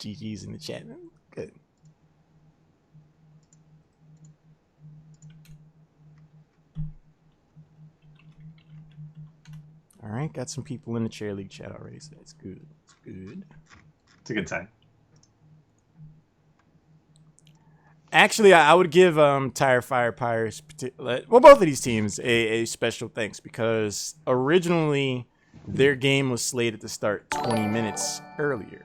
GG's in the chat. Good. All right, got some people in the chair league chat already, so that's good. It's good. It's a good sign. Actually, I would give TireFirePyre, well, both of these teams a special thanks because originally their game was slated to start 20 minutes earlier.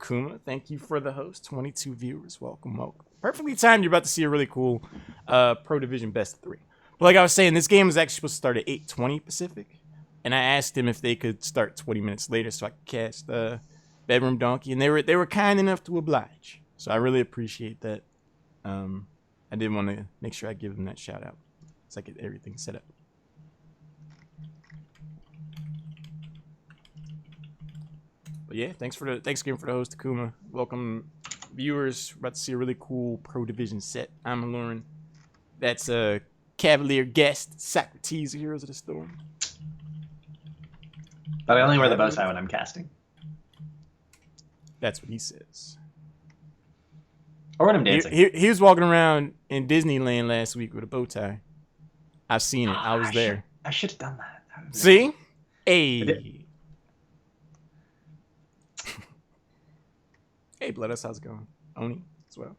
Kuma, thank you for the host. 22 viewers, welcome, welcome. Perfectly timed. You're about to see a really cool Pro Division best of 3. But like I was saying, this game was actually supposed to start at 8:20 Pacific, and I asked them if they could start 20 minutes later so I could cast Bedroom Donkey, and they were kind enough to oblige. So I really appreciate that. I did want to make sure I give them that shout out so I get everything set up. But yeah, thanks again for the host, Akuma. Welcome, viewers. We're about to see a really cool Pro Division set. I'm Lauren. That's a Cavalier Guest, Socrates, Heroes of the Storm. But I only wear the bow tie when I'm casting. That's what he says. Or when I'm dancing. He was walking around in Disneyland last week with a bow tie. I've seen it. I was there. I should have done that. See? Hey. Hey, Bloodus, how's it going? Oni as well.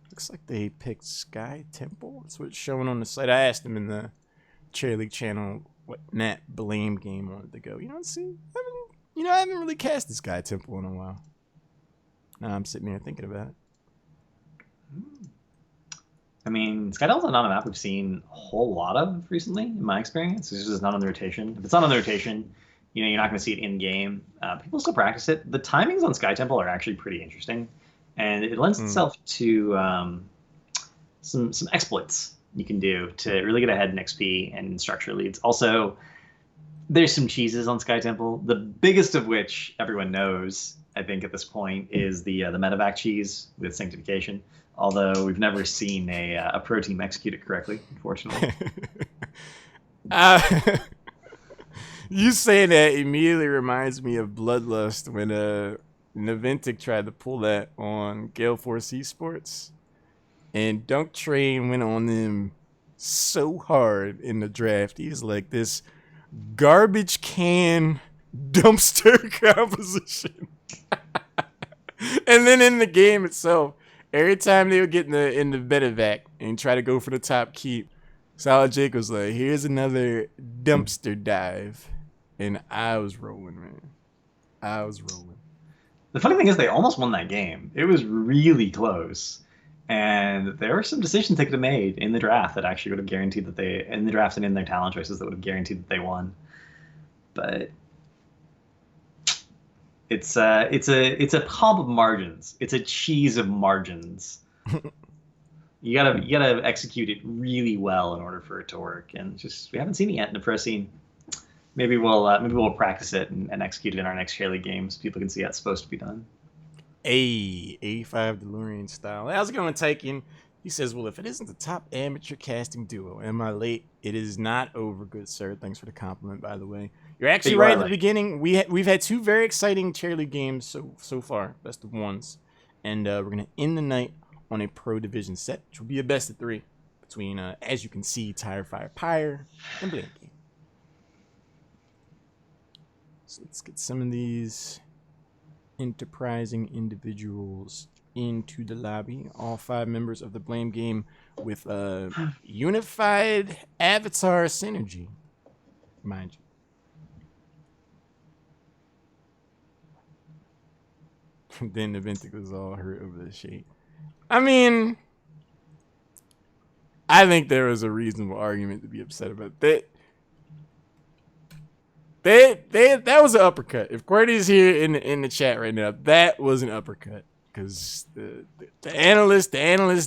Looks like they picked Sky Temple. That's what's showing on the site. I asked him in the Chair League channel what Nat Blame game wanted to go. You know, see, I haven't really cast the Sky Temple in a while. Now I'm sitting here thinking about it. I mean, Sky Temple's not a map we've seen a whole lot of recently, in my experience. It's just not on the rotation. If it's not on the rotation, you're not going to see it in game. People still practice it. The timings on Sky Temple are actually pretty interesting. And it lends itself to some exploits you can do to really get ahead in XP and structure leads. Also, there's some cheeses on Sky Temple. The biggest of which everyone knows, I think, at this point, is the medevac cheese with Sanctification. Although we've never seen a pro team execute it correctly, unfortunately. You saying that immediately reminds me of Bloodlust when Naventic tried to pull that on Gale Force Esports, and Dunk Train went on them so hard in the draft. He's like this garbage can dumpster composition. And then in the game itself, every time they would get in the medevac and try to go for the top keep, Solid Jake was like, here's another dumpster dive. And I was rolling, man. I was rolling. The funny thing is they almost won that game. It was really close. And there were some decisions they could have made in the draft that actually would have guaranteed that in the draft and in their talent choices that would have guaranteed that they won. But it's a pub of margins. It's a cheese of margins. You gotta execute it really well in order for it to work. And we haven't seen it yet in the pro scene. Maybe we'll practice it and execute it in our next Chair League games. People can see how it's supposed to be done. A5 DeLorean style. How's it going, Tykin? He says, well, if it isn't the top amateur casting duo, am I late? It is not over, good sir. Thanks for the compliment, by the way. You're actually right at the beginning. We've had two very exciting Chair League games so far, best of ones. And we're going to end the night on a Pro Division set, which will be a best of 3 between, as you can see, TireFirePyre and Blinky. So let's get some of these enterprising individuals into the lobby. All 5 members of the Blame game with unified avatar synergy, mind you. Then the Ventic was all hurt over the shade. I mean, I think there was a reasonable argument to be upset about that. That was an uppercut. If QWERTY's here in the chat right now, that was an uppercut. Because the analyst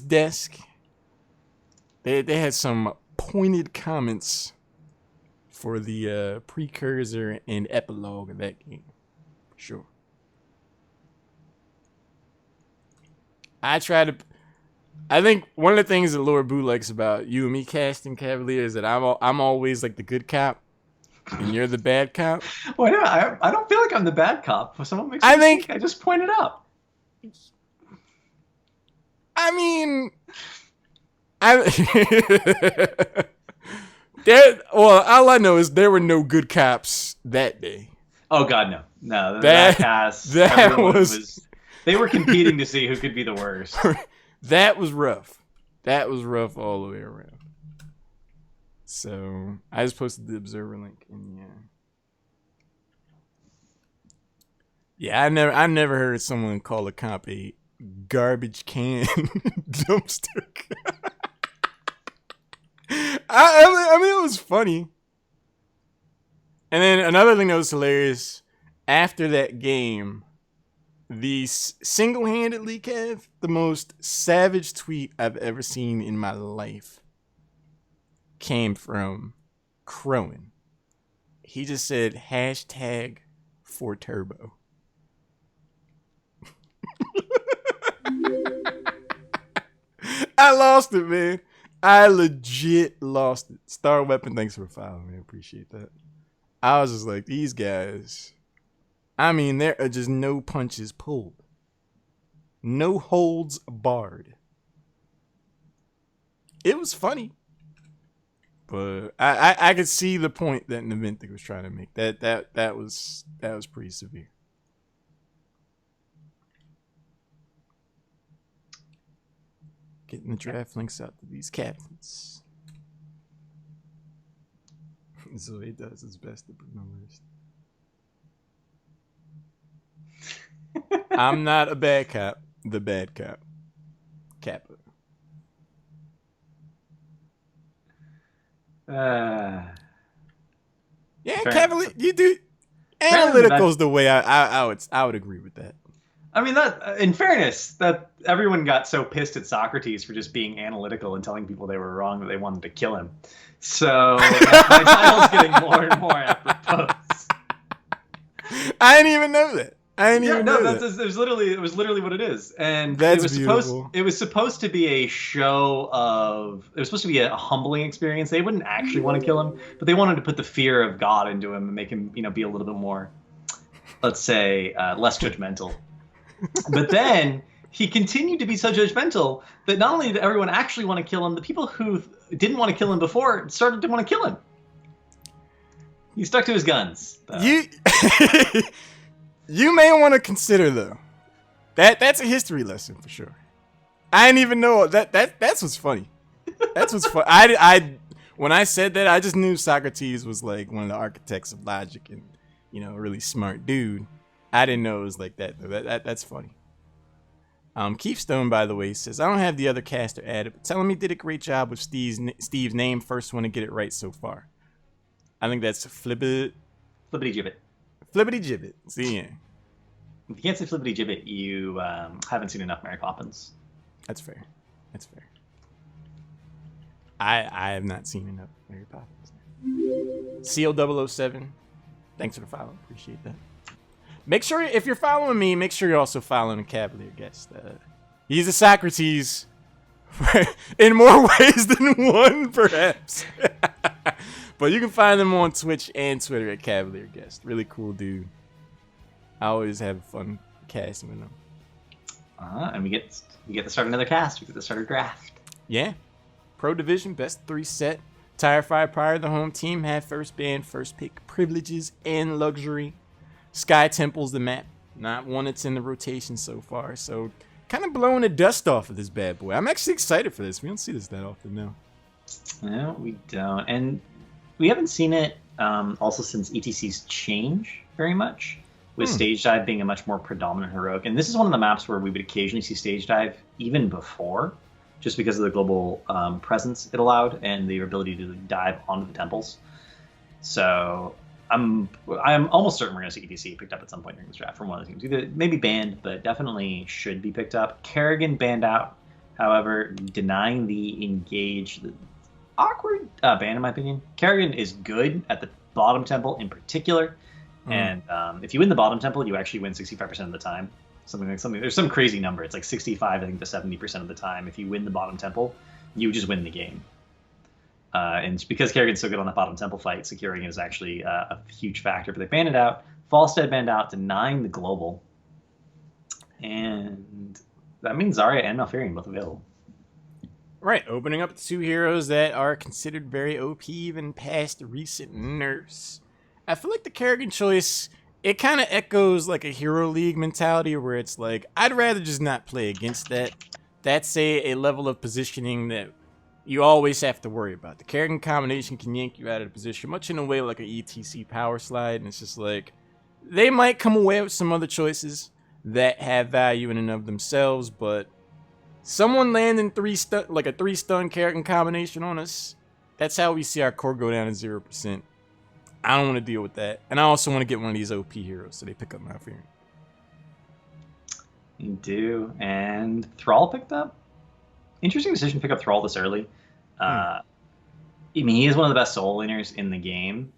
desk, they had some pointed comments for the precursor and epilogue of that game. Sure. I tried I think one of the things that Lord Boo likes about you and me casting Cavalier is that I'm always like the good cop and you're the bad cop. Why not? I don't feel like I'm the bad cop. If someone makes a I mistake, think I just point it out. I mean, I well, all I know is there were no good cops that day. Oh God, no, no. That cast, that was they were competing to see who could be the worst. That was rough. That was rough all the way around. So I just posted the observer link, and yeah, I never heard someone call a comp a garbage can dumpster. I mean, it was funny. And then another thing that was hilarious after that game, the single-handedly, Kev, the most savage tweet I've ever seen in my life came from Crowan. He just said hashtag for turbo. I lost it, man. I legit lost it. Star Weapon, thanks for following me. I appreciate that. I was just like, these guys. I mean, there are just no punches pulled. No holds barred. It was funny. But I could see the point that Navintic was trying to make. That was pretty severe. Getting the draft links out to these captains. So he does his best to put numbers. I'm not a bad cop. The bad cop. Kappa. Yeah, Cavalier, you do. Analytical's the way I would agree with that. I mean, that in fairness, that everyone got so pissed at Socrates for just being analytical and telling people they were wrong that they wanted to kill him. So my title's getting more and more apropos. I didn't even know that. It was literally what it is, and that's it was beautiful. It was supposed to be a show of. It was supposed to be a humbling experience. They wouldn't actually want to kill him, but they wanted to put the fear of God into him and make him, be a little bit more, let's say, less judgmental. But then he continued to be so judgmental that not only did everyone actually want to kill him, the people who didn't want to kill him before started to want to kill him. He stuck to his guns. You may want to consider though. That's a history lesson for sure. I didn't even know that's what's funny. That's what's funny. I when I said that, I just knew Socrates was like one of the architects of logic and a really smart dude. I didn't know it was like that though. That's funny. Keith Stone, by the way, says I don't have the other caster added, but telling me did a great job with Steve's name. First one to get it right so far. I think that's Flibbity Gibbet. Flibbity Gibbet. See ya. If you can't say Flibbity Gibbet, you haven't seen enough Mary Poppins. That's fair. That's fair. I have not seen enough Mary Poppins. CO007. Thanks for the follow. Appreciate that. Make sure, if you're following me, make sure you're also following a Cavalier guest. He's a Socrates in more ways than one, perhaps. But you can find them on Twitch and Twitter at Cavalier Guest. Really cool dude. I always have fun casting with him. And we get to start another cast. We get to start a draft. Yeah. Pro Division, best 3 set. TireFirePyre, the home team, had first ban, first pick privileges and luxury. Sky Temple's the map. Not one that's in the rotation so far. So kind of blowing the dust off of this bad boy. I'm actually excited for this. We don't see this that often now. No, we don't. And we haven't seen it also since ETC's change very much, with stage dive being a much more predominant heroic. And this is one of the maps where we would occasionally see stage dive even before, just because of the global presence it allowed and the ability to dive onto the temples. So I'm almost certain we're going to see ETC picked up at some point during this draft from one of the teams. Either maybe banned, but definitely should be picked up. Kerrigan banned out, however, denying the engage. Awkward ban, in my opinion. Kerrigan is good at the bottom temple in particular. And if you win the bottom temple, you actually win 65% of the time. Something. There's some crazy number. It's like 65, I think, to 70% of the time. If you win the bottom temple, you just win the game. And because Kerrigan's so good on that bottom temple fight, securing it is actually a huge factor. But they banned it out. Falstead banned out, denying the global. And that means Zarya and Malfurion both available. Right, opening up two heroes that are considered very OP even past recent nerfs. I feel like the Kerrigan choice, it kind of echoes like a Hero League mentality where it's like, I'd rather just not play against that. That's a level of positioning that you always have to worry about. The Kerrigan combination can yank you out of the position, much in a way like an ETC power slide, and it's just like, they might come away with some other choices that have value in and of themselves, but someone landing like a 3-stun Kerrigan combination on us, that's how we see our core go down to 0%. I don't want to deal with that. And I also want to get one of these OP heroes, so they pick up Malfurion. You do. And Thrall picked up? Interesting decision to pick up Thrall this early. I mean, he is one of the best soul laners in the game,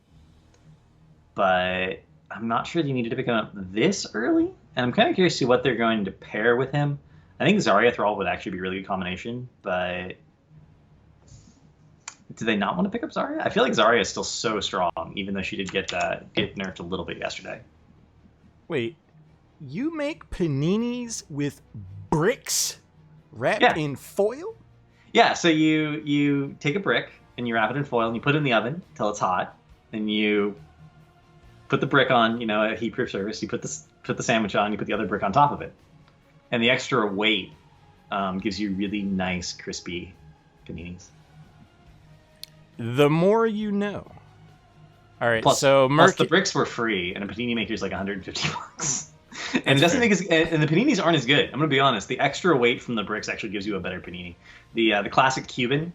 but I'm not sure you needed to pick him up this early. And I'm kind of curious to see what they're going to pair with him. I think Zarya Thrall would actually be a really good combination, but do they not want to pick up Zarya? I feel like Zarya is still so strong, even though she did get nerfed a little bit yesterday. Wait, you make paninis with bricks wrapped in foil? Yeah, so you take a brick and you wrap it in foil and you put it in the oven until it's hot. Then you put the brick on, a heat-proof surface. You put the sandwich on. You put the other brick on top of it, and the extra weight gives you really nice, crispy paninis. The more you know. All right, plus the bricks were free, and a panini maker is like $150. And it doesn't and the paninis aren't as good. I'm gonna be honest. The extra weight from the bricks actually gives you a better panini. The classic Cuban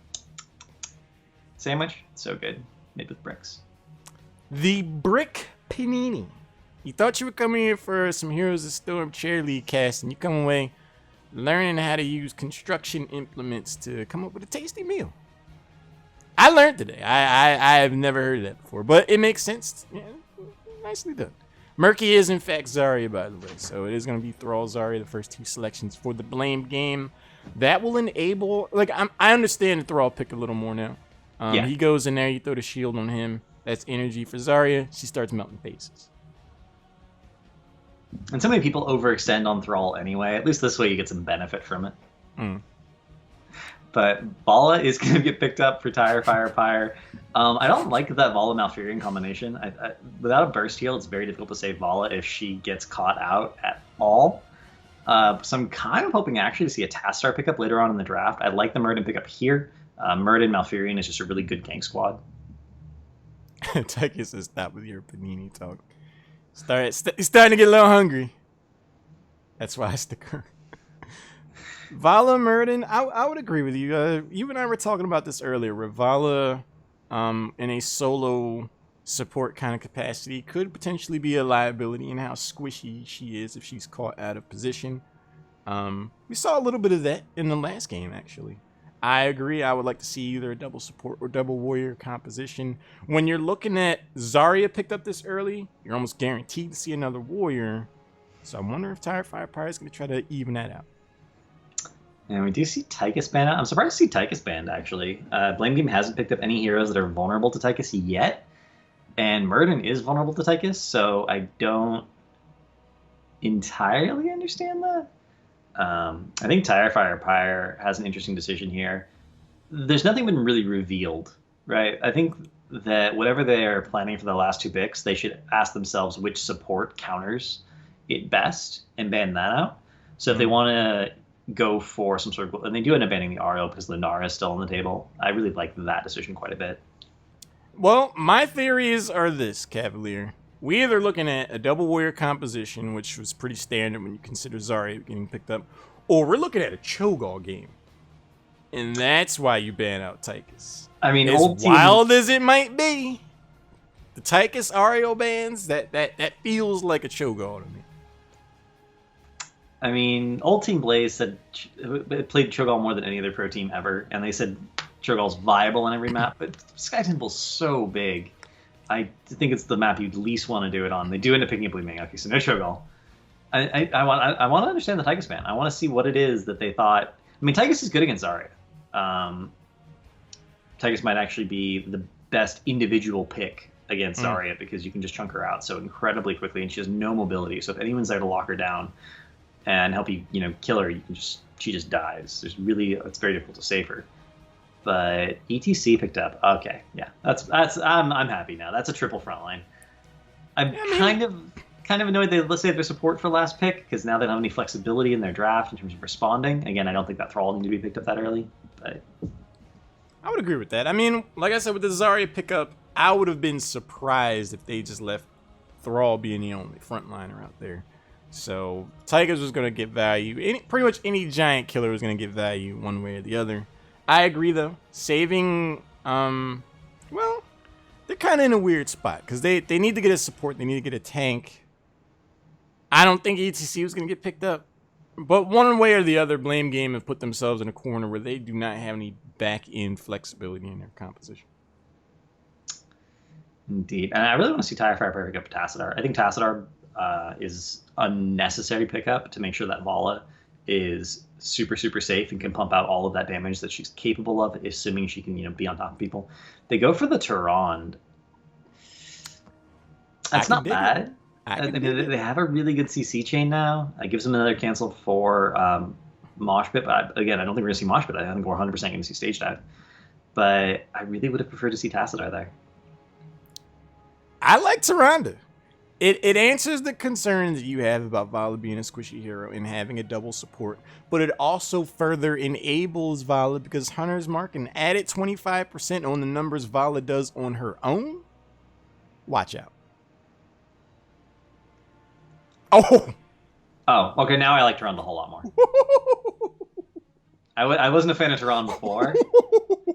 sandwich, so good, made with bricks. The brick panini. You thought you were coming here for some Heroes of Storm Chair League cast, and you come away learning how to use construction implements to come up with a tasty meal. I learned today. I have never heard of that before, but it makes sense. Yeah, nicely done. Murky is in fact Zarya, by the way, so it is going to be Thrall Zarya, the first two selections for the Blamed game. That will enable, like, I understand the Thrall pick a little more now. He goes in there, you throw the shield on him. That's energy for Zarya. She starts melting faces. And so many people overextend on Thrall anyway. At least this way you get some benefit from it. But Vala is going to get picked up for TireFirePyre. I don't like that Vala Malfurion combination. Without a burst heal, it's very difficult to save Vala if she gets caught out at all. So I'm kind of hoping actually to see a Tastar pickup later on in the draft. I'd like the Murden pickup here. Murden Malfurion is just a really good gank squad. Tychus says stop with your panini talk. He's starting to get a little hungry. That's why I stick around. Vala Murden, I would agree with you. You and I were talking about this earlier. Where Vala, in a solo support kind of capacity, could potentially be a liability in how squishy she is if she's caught out of position. We saw a little bit of that in the last game, actually. I agree. I would like to see either a double support or double warrior composition. When you're looking at Zarya picked up this early, you're almost guaranteed to see another warrior. So I wonder if TireFirePyre is going to try to even that out. And we do see Tychus banned out. I'm surprised to see Tychus banned, actually. Blame Game hasn't picked up any heroes that are vulnerable to Tychus yet. And Murden is vulnerable to Tychus, so I don't entirely understand that. I think TireFirePyre has an interesting decision here. There's nothing been really revealed, right? I think that whatever they're planning for the last two picks, they should ask themselves which support counters it best and ban that out. So if they want to go for some sort of, and they do end up banning the Ariel because Lunara is still on the table. I really like that decision quite a bit. Well, my theories are this, Cavalier. We're either looking at a double warrior composition, which was pretty standard when you consider Zarya getting picked up, or we're looking at a Cho'Gall game. And that's why you ban out Tychus. I mean, as wild as it might be, the Tychus Ariel bans, that feels like a Cho'Gall to me. I mean, old Team Blaze said it played Cho'Gall more than any other pro team ever, and they said Cho'Gall's viable on every map, but Sky Temple's so big. I think it's the map you'd least want to do it on. They do end up picking up Bleeding. Okay, so no Cho'Gall. I want to understand the Tychus ban. I want to see what it is that they thought. I mean, Tychus is good against Zarya. Tychus might actually be the best individual pick against Zarya because you can just chunk her out so incredibly quickly, and she has no mobility. So if anyone's there to lock her down and help you, kill her, she just dies. It's very difficult to save her. But ETC picked up. Okay, yeah, I'm happy now. That's a triple frontline. I'm kind of annoyed they saved their support for last pick because now they don't have any flexibility in their draft in terms of responding. Again, I don't think that Thrall needed to be picked up that early, but I would agree with that. I mean, like I said, with the Zarya pickup, I would have been surprised if they just left Thrall being the only frontliner out there. So Tigers was going to get value. Pretty much any giant killer was going to get value one way or the other. I agree, though. Saving, well, they're kind of in a weird spot because they need to get a support. They need to get a tank. I don't think ETC was going to get picked up. But one way or the other, Blame Game have put themselves in a corner where they do not have any back-end flexibility in their composition. Indeed. And I really want to see TireFirePyre pick up Tassadar. I think Tassadar is a necessary pickup to make sure that Vala is super, super safe and can pump out all of that damage that she's capable of, assuming she can, be on top of people. They go for the Tyrande. That's not bad. They have a really good CC chain now. It gives them another cancel for Mosh Pit. But again, I don't think we're going to see Mosh Pit. I think we're 100% going to see Stage Dive. But I really would have preferred to see Tassadar there. I like Tyrande. It answers the concerns that you have about Vala being a squishy hero and having a double support, but it also further enables Vala because Hunter's Mark and added 25% on the numbers Vala does on her own. Watch out. Oh, okay. Now I like Tyrande a whole lot more. I wasn't a fan of Tyrande before,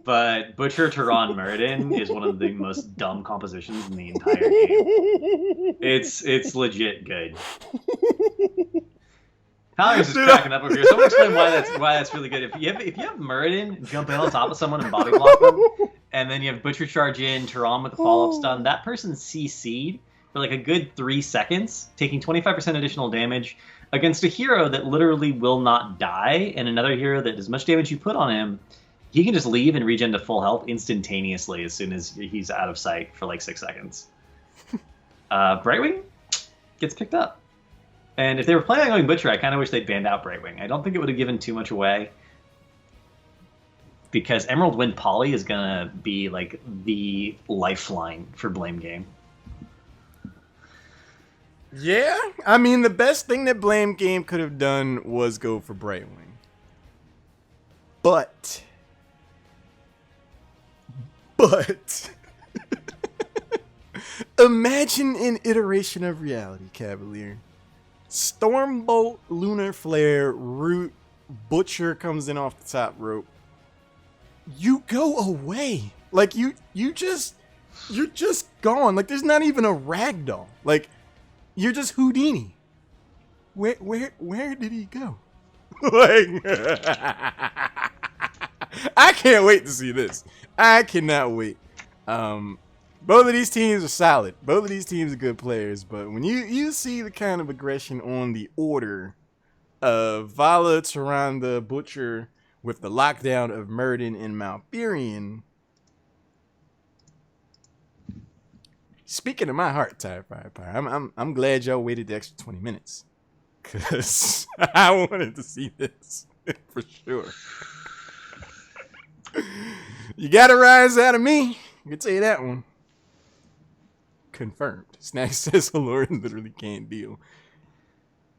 but Butcher Tyrande Muradin is one of the most dumb compositions in the entire game. It's legit good. Tyler's just cracking up over here. Someone explain why that's really good. If you have Muradin jump in on top of someone and body block them, and then you have Butcher charge in, Tyrande with the follow-up stun, that person's CC'd for like a good 3 seconds, taking 25% additional damage against a hero that literally will not die, and another hero that as much damage you put on him, he can just leave and regen to full health instantaneously as soon as he's out of sight for like 6 seconds. Brightwing gets picked up. And if they were planning on going Butcher, I kind of wish they'd banned out Brightwing. I don't think it would have given too much away. Because Emerald Wind Poly is going to be like the lifeline for Blame Game. Yeah, I mean, the best thing that Blame Game could have done was go for Brightwing. But imagine an iteration of reality, Cavalier. Stormbolt, Lunar Flare, Root, Butcher comes in off the top rope. You go away. Like, you're just gone. Like, there's not even a ragdoll. Like, you're just Houdini. Where did he go? Like, I can't wait to see this. I cannot wait. Both of these teams are solid. Both of these teams are good players. But when you see the kind of aggression on the order of Vala, Tyrande, Butcher with the lockdown of Muradin and Malfurion. Speaking of my heart, TireFirePyre, I'm glad y'all waited the extra 20 minutes. Because I wanted to see this for sure. You got to rise out of me. I can tell you that one. Confirmed. Snack says Halloran literally can't deal.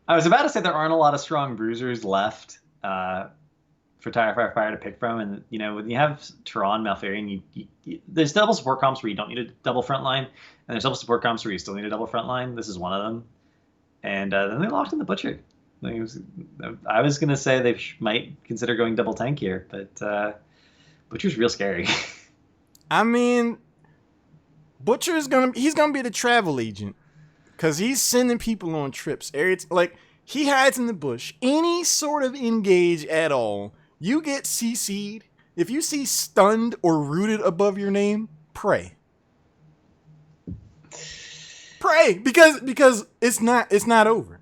I was about to say there aren't a lot of strong bruisers left for TireFirePyre to pick from. And, when you have Tyrande, Malfurion, there's double support comps where you don't need a double front line. And there's double support comps where you still need a double front line. This is one of them. And then they locked in the Butcher. I was going to say they might consider going double tank here, but Butcher's real scary. I mean, Butcher's he's gonna be the travel agent because he's sending people on trips. Like, he hides in the bush. Any sort of engage at all, you get CC'd. If you see stunned or rooted above your name, pray. Pray, because it's not over.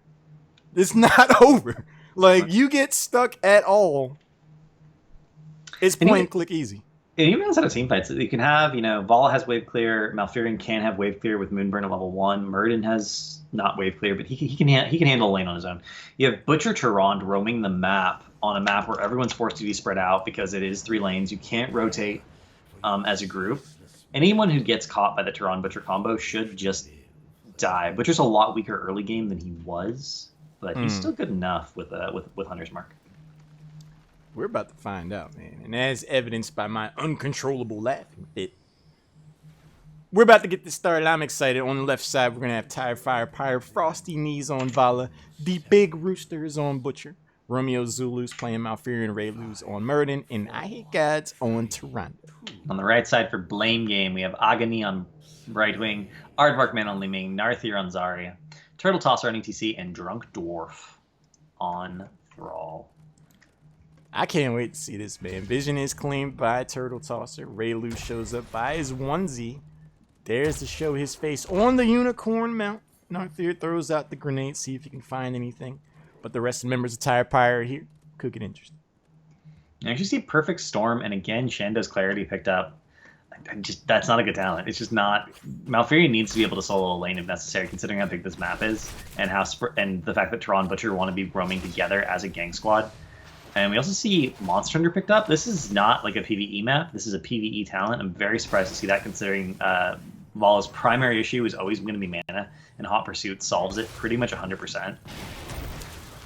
It's not over. Like, you get stuck at all, it's point click easy. And even outside of team fights, you can have, Vala has wave clear, Malfurion can have wave clear with Moonburn at level 1, Murden has not wave clear, but he can handle a lane on his own. You have Butcher Tyrande roaming the map on a map where everyone's forced to be spread out because it is 3 lanes. You can't rotate as a group. Anyone who gets caught by the Tyrande Butcher combo should just die. Butcher's a lot weaker early game than he was, but he's still good enough with Hunter's Mark. We're about to find out, man. And as evidenced by my uncontrollable laughing fit, we're about to get this started. I'm excited. On the left side, we're going to have TireFirePyre, Frosty Knees on Vala, the Big Roosters on Butcher, Romeo Zulu's playing Malfurion Raylu's on Murden, and I Hate Gods on Tyrande. On the right side for Blame Game, we have Agony on Brightwing, Aardvark Man on Liming, Narthir on Zarya, Turtle Tosser on ETC, and Drunk Dwarf on Thrall. I can't wait to see this, man. Vision is claimed by Turtle Tosser. Raylu shows up by his onesie. Dares to show his face on the Unicorn Mount. Narthir throws out the grenade, see if he can find anything. But the rest of the members of TireFirePyre are here. Could get interesting. You actually see Perfect Storm, and again, Shando's Clarity picked up. That's not a good talent. It's just not. Malfurion needs to be able to solo a lane if necessary, considering how big this map is, and and the fact that Tyrande Butcher want to be roaming together as a gang squad. And we also see Monster Hunter picked up. This is not like a PvE map. This is a PvE talent. I'm very surprised to see that, considering Vala's primary issue is always going to be mana, and Hot Pursuit solves it pretty much 100%.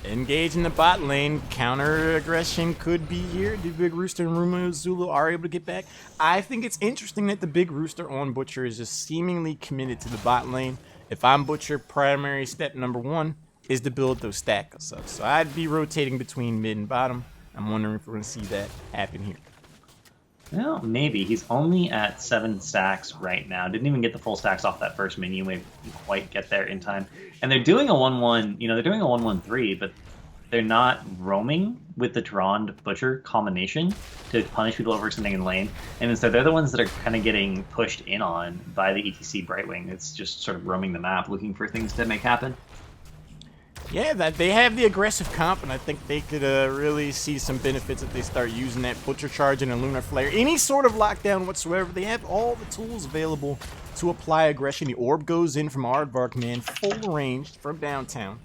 Engage in the bot lane. Counter aggression could be here. The Big Rooster and Romeo Zulu are able to get back. I think it's interesting that the Big Rooster on Butcher is just seemingly committed to the bot lane. If I'm Butcher, primary step number 1 is to build those stacks up. So I'd be rotating between mid and bottom. I'm wondering if we're going to see that happen here. Well, maybe. He's only at 7 stacks right now. Didn't even get the full stacks off that first minion wave. Didn't quite get there in time. And they're doing a 1-1, they're doing a 1-1-3, but they're not roaming with the Tyrande Butcher combination to punish people overextending in lane. And instead, they're the ones that are kind of getting pushed in on by the ETC Brightwing. It's just sort of roaming the map, looking for things to make happen. Yeah, that they have the aggressive comp, and I think they could really see some benefits if they start using that Butcher Charge and a Lunar Flare. Any sort of lockdown whatsoever, they have all the tools available to apply aggression. The orb goes in from Aardvark Man, full range from downtown.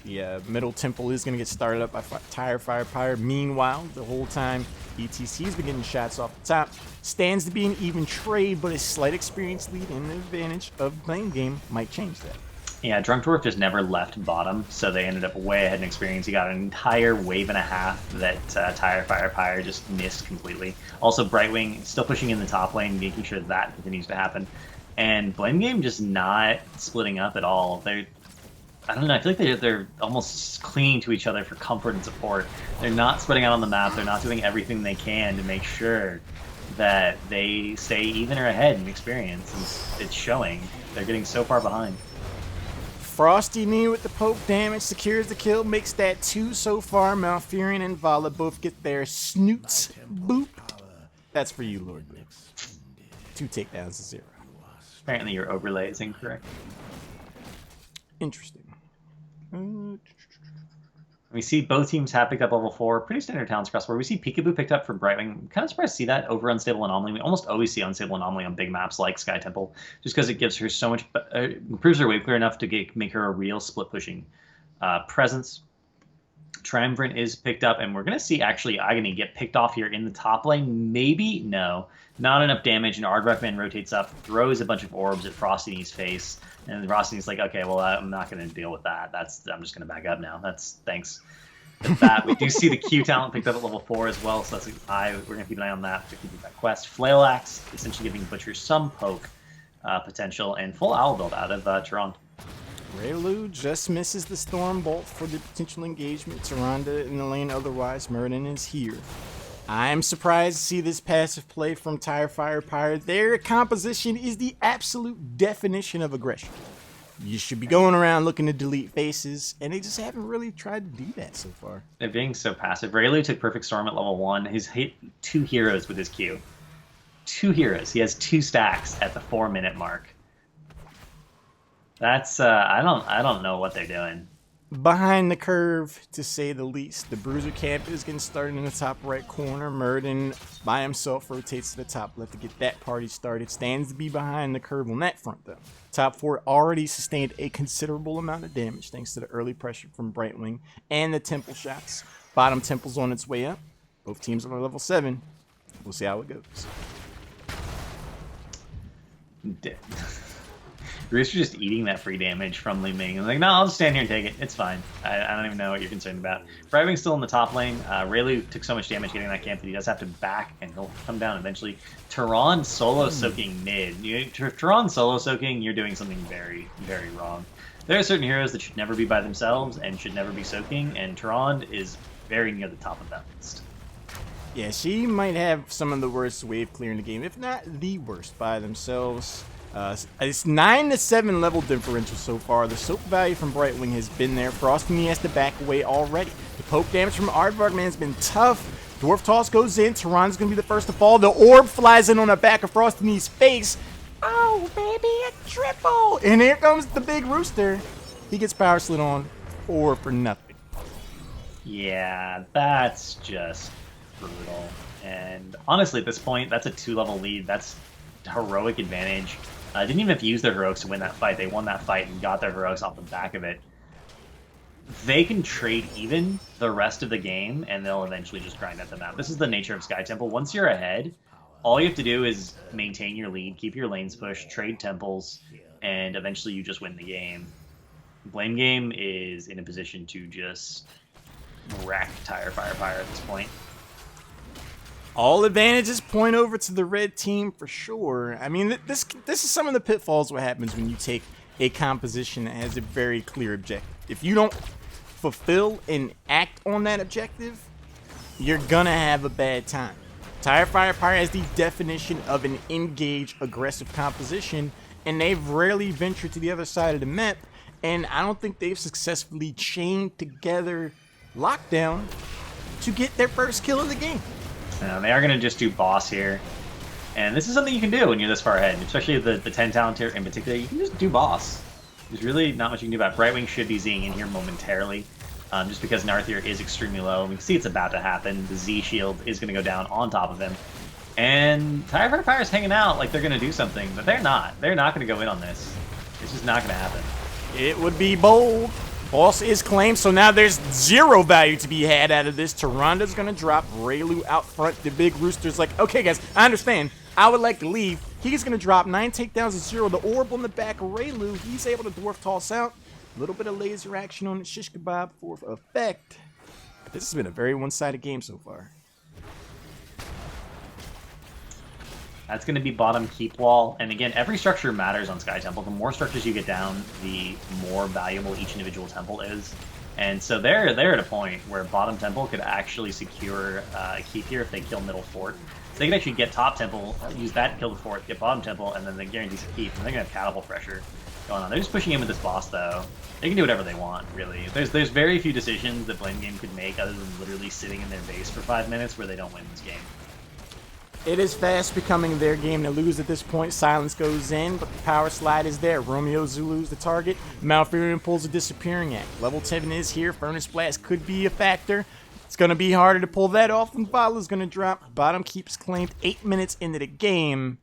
The middle temple is going to get started up by TireFirePyre. Meanwhile, the whole time, ETC's been getting shots off the top. Stands to be an even trade, but a slight experience lead and the advantage of Blame Game might change that. Yeah, Drunk Dwarf just never left bottom, so they ended up way ahead in experience. He got an entire wave and a half that TireFirePyre just missed completely. Also, Brightwing still pushing in the top lane, making sure that continues to happen. And Blame Game just not splitting up at all. I don't know, I feel like they're almost clinging to each other for comfort and support. They're not spreading out on the map. They're not doing everything they can to make sure that they stay even or ahead in experience. And it's showing. They're getting so far behind. Frosty Knee with the poke damage secures the kill, makes that 2 so far. Malfurion and Vala both get their snoots booped. That's for you, Lord Grix. 2 takedowns to 0. Apparently your overlay is incorrect. Interesting. We see both teams have picked up level 4. Pretty standard talents across the board. We see Peekaboo picked up for Brightwing. Kind of surprised to see that over Unstable Anomaly. We almost always see Unstable Anomaly on big maps like Sky Temple, just because it gives her so much, improves her wave clear enough to make her a real split pushing presence. Triumvirate is picked up, and we're going to see actually Agony get picked off here in the top lane. Maybe? No. Not enough damage, and Aardvark Man rotates up, throws a bunch of orbs at Frosty's face, and Frosty's like, okay, well, I'm not going to deal with that. I'm just going to back up now. Thanks. With that, we do see the Q talent picked up at level 4 as well, so we're going to keep an eye on that to keep that quest. Flail Axe, essentially giving Butcher some poke potential, and full owl build out of Tyrande. Raylu just misses the Storm Bolt for the potential engagement. Tyrande in the lane otherwise. Murden is here. I'm surprised to see this passive play from TireFirePyre. Their composition is the absolute definition of aggression. You should be going around looking to delete faces, and they just haven't really tried to do that so far. They're being so passive. Raylu took Perfect Storm at level 1. He's hit 2 heroes with his Q. 2 heroes. He has 2 stacks at the 4-minute mark. That's I don't know what they're doing. behind the curve, to say the least. The Bruiser camp is getting started in the top right corner. Murden by himself rotates to the top left to get that party started. Stands to be behind the curve on that front, though. Top 4 already sustained a considerable amount of damage thanks to the early pressure from Brightwing and the temple shots. Bottom temple's on its way up. Both teams are level 7. We'll see how it goes. Rooster just eating that free damage from Li Ming. I'm like, no, I'll just stand here and take it. It's fine. I don't even know what you're concerned about. Brightwing's still in the top lane. Raylu took so much damage getting that camp that he does have to back, and he'll come down eventually. Tehran solo soaking mid. Tehran solo soaking, you're doing something very, very wrong. There are certain heroes that should never be by themselves and should never be soaking, and Tehran is very near the top of that list. Yeah, she might have some of the worst wave clear in the game, if not the worst by themselves. It's 9 to 7 level differential so far. The soap value from Brightwing has been there. Frosty has to back away already. The poke damage from Aardvark, man, has been tough. Dwarf Toss goes in. Tehran's going to be the first to fall. The orb flies in on the back of Frosty's face. Oh, baby, a triple. And here comes the big rooster. He gets power slid on 4 for nothing. Yeah, that's just brutal. And honestly, at this point, that's a 2-level lead. That's heroic advantage. Didn't even have to use their heroics to win that fight. They won that fight and got their heroics off the back of it. They can trade even the rest of the game, and they'll eventually just grind at them out. This is the nature of Sky Temple. Once you're ahead, all you have to do is maintain your lead, keep your lanes pushed, trade temples, and eventually you just win the game. Blame Game is in a position to just wreck TireFirePyre at this point. All advantages point over to the red team for sure. I mean, this is some of the pitfalls what happens when you take a composition that has a very clear objective. If you don't fulfill and act on that objective, you're gonna have a bad time. TireFirePyre has the definition of an engage aggressive composition, and they've rarely ventured to the other side of the map, and I don't think they've successfully chained together Lockdown to get their first kill of the game. They are going to just do boss here. And this is something you can do when you're this far ahead, especially the 10 talent tier in particular. You can just do boss. There's really not much you can do about it. Brightwing should be Zing in here momentarily, just because Narthier is extremely low. We can see it's about to happen. The Z shield is going to go down on top of him. And TireFirePyre is hanging out like they're going to do something, but they're not. They're not going to go in on this. It's just not going to happen. It would be bold. Boss is claimed, so now there's 0 value to be had out of this. Tyrande going to drop Raylu out front. The big rooster's like, okay, guys, I understand. I would like to leave. He's going to drop 9 takedowns to 0. The orb on the back of Raylu. He's able to dwarf toss out. A little bit of laser action on the shish kebab for effect. This has been a very one-sided game so far. That's going to be bottom keep wall. And again, every structure matters on Sky Temple. The more structures you get down, the more valuable each individual temple is. And so they're at a point where bottom temple could actually secure a keep here if they kill middle fort. So they can actually get top temple, use that to kill the fort, get bottom temple, and then they guarantee a keep. And they're going to have catapult pressure going on. They're just pushing in with this boss, though. They can do whatever they want, really. There's very few decisions that Blame Game could make other than literally sitting in their base for 5 minutes where they don't win this game. It is fast becoming their game to lose at this point. Silence goes in, but the power slide is there. Romeo Zulu's the target. Malfurion pulls a disappearing act. Level 10 is here. Furnace Blast could be a factor. It's going to be harder to pull that off, and Bala's going to drop. Bottom keeps claimed 8 minutes into the game.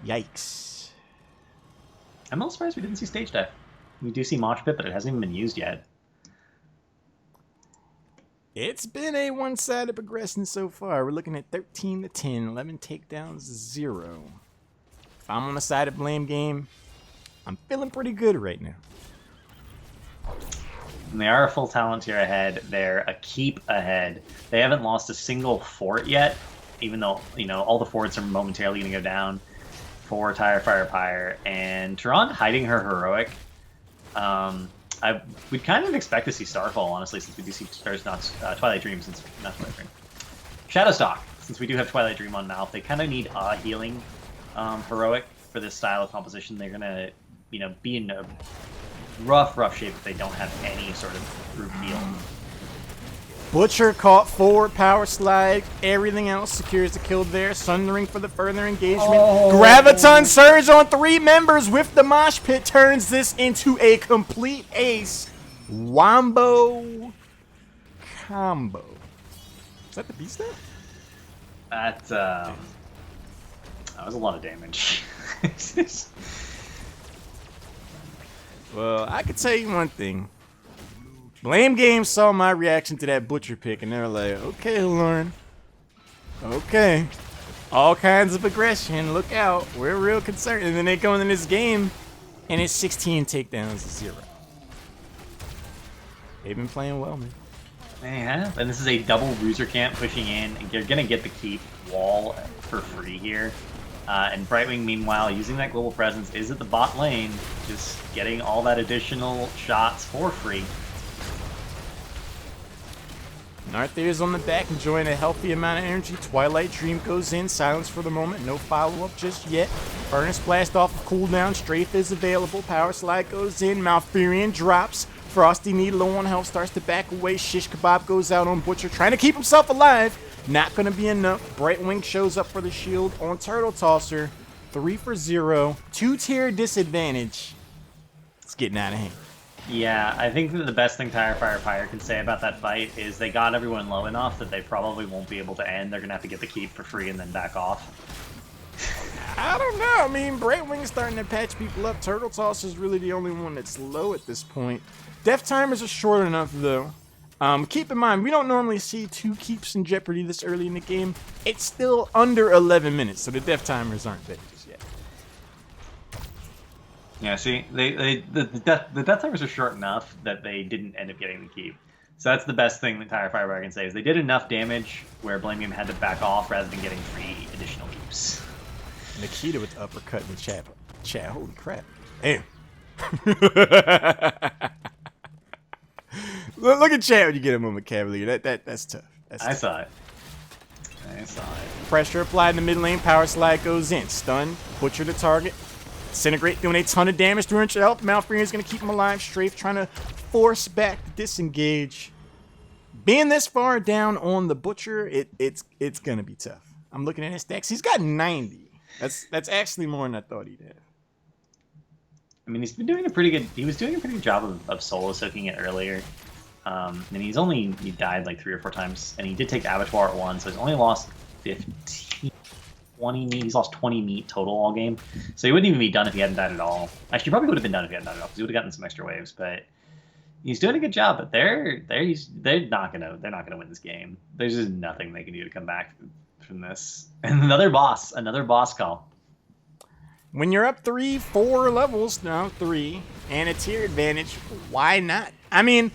Yikes. I'm a little surprised we didn't see stage dive. We do see Mosh Pit, but it hasn't even been used yet. It's been a one-sided progression so far. We're looking at 13 to 10, 11 takedowns, 0. If I'm on the side of Blame Game, I'm feeling pretty good right now. And they are a full talent tier ahead. They're a keep ahead. They haven't lost a single fort yet, even though, you know, all the forts are momentarily going to go down for TireFirePyre. And Tehran hiding her heroic. We'd kind of expect to see Starfall, honestly, since we do see Twilight Dream, not Twilight Dream. Shadowstalk, since we do have Twilight Dream on Mouth. They kind of need a healing heroic for this style of composition. They're gonna, you know, be in a rough shape if they don't have any sort of group heal. Butcher caught forward, power slide, everything else secures the kill there. Sundering for the further engagement. Graviton Surge on 3 members with the mosh pit turns this into a complete ace. Wombo combo. Is that the beast there? That was a lot of damage. Well, I could tell you one thing. Blame Games saw my reaction to that Butcher pick, and they're like, okay, Lauren. Okay. All kinds of aggression. Look out. We're real concerned. And then they go into this game, and it's 16 takedowns to 0. They've been playing well, man. They have. And this is a double bruiser camp pushing in, and you're going to get the keep wall for free here. And Brightwing, meanwhile, using that global presence, is at the bot lane, just getting all that additional shots for free. Narthair's on the back, enjoying a healthy amount of energy. Twilight Dream goes in, silence for the moment, no follow-up just yet. Furnace Blast off of cooldown, Strafe is available, Power Slide goes in, Malfurion drops. Frosty Knee low on health, starts to back away, Shish Kebab goes out on Butcher, trying to keep himself alive. Not gonna be enough. Brightwing shows up for the shield on Turtle Tosser. 3 for 0, 2-tier disadvantage. It's getting out of hand. Yeah, I think that the best thing TireFirePyre can say about that fight is they got everyone low enough that they probably won't be able to end. They're going to have to get the keep for free and then back off. I don't know. I mean, Brightwing's starting to patch people up. Turtle Toss is really the only one that's low at this point. Death timers are short enough, though. Keep in mind, we don't normally see 2 keeps in jeopardy this early in the game. It's still under 11 minutes, so the death timers aren't there just yet. Yeah, see, the death timers are short enough that they didn't end up getting the keep. So that's the best thing that TireFirePyre can say, is they did enough damage where Blame Game had to back off rather than getting 3 additional keeps. Nikita with the uppercut in the chat. Holy crap. Damn. Look at chat when you get him on the Cavalier. That's tough. That's tough. I saw it. Pressure applied in the mid lane. Power slide goes in. Stun. Butcher the target. Disintegrate doing a ton of damage. 300 health. Malfurion is going to keep him alive. Strafe trying to force back the disengage. Being this far down on the Butcher, it's going to be tough. I'm looking at his stacks. He's got 90. That's actually more than I thought he'd have. I mean, he was doing a pretty good job of solo soaking it earlier. And he died like 3 or 4 times, and he did take Abattoir at 1, so he's only lost 15, 20 meat. He's lost 20 meat total all game, so he wouldn't even be done if he hadn't died at all. Actually, he probably would have been done if he hadn't died at all, because he would have gotten some extra waves. But he's doing a good job. But they're not gonna win this game. There's just nothing they can do to come back from this. And another boss call. When you're up 3-4 levels, now 3, and a tier advantage, why not? I mean,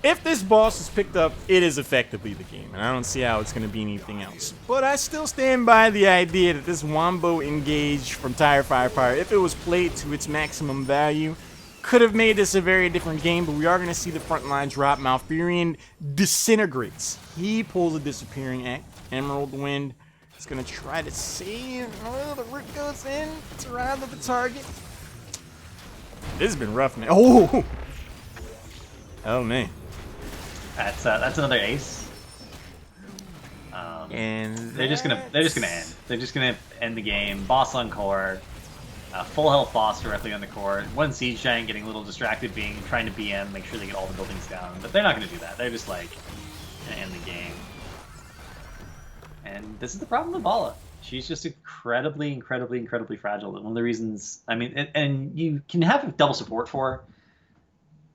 if this boss is picked up, it is effectively the game, and I don't see how it's going to be anything else. But I still stand by the idea that this Wombo engage from TireFirePyre, if it was played to its maximum value, could have made this a very different game, but we are going to see the front line drop. Malfurion disintegrates. He pulls a disappearing act. Emerald Wind is going to try to save. Oh, the root goes in. It's around the target. This has been rough, man. Oh! Oh, man. That's another ace. And they're just gonna end. They're just gonna end the game. Boss on core, full health boss directly on the core. One siege giant getting a little distracted, trying to BM, make sure they get all the buildings down. But they're not gonna do that. They're just like gonna end the game. And this is the problem with Bala. She's just incredibly fragile. One of the reasons, I mean, and you can have double support for her.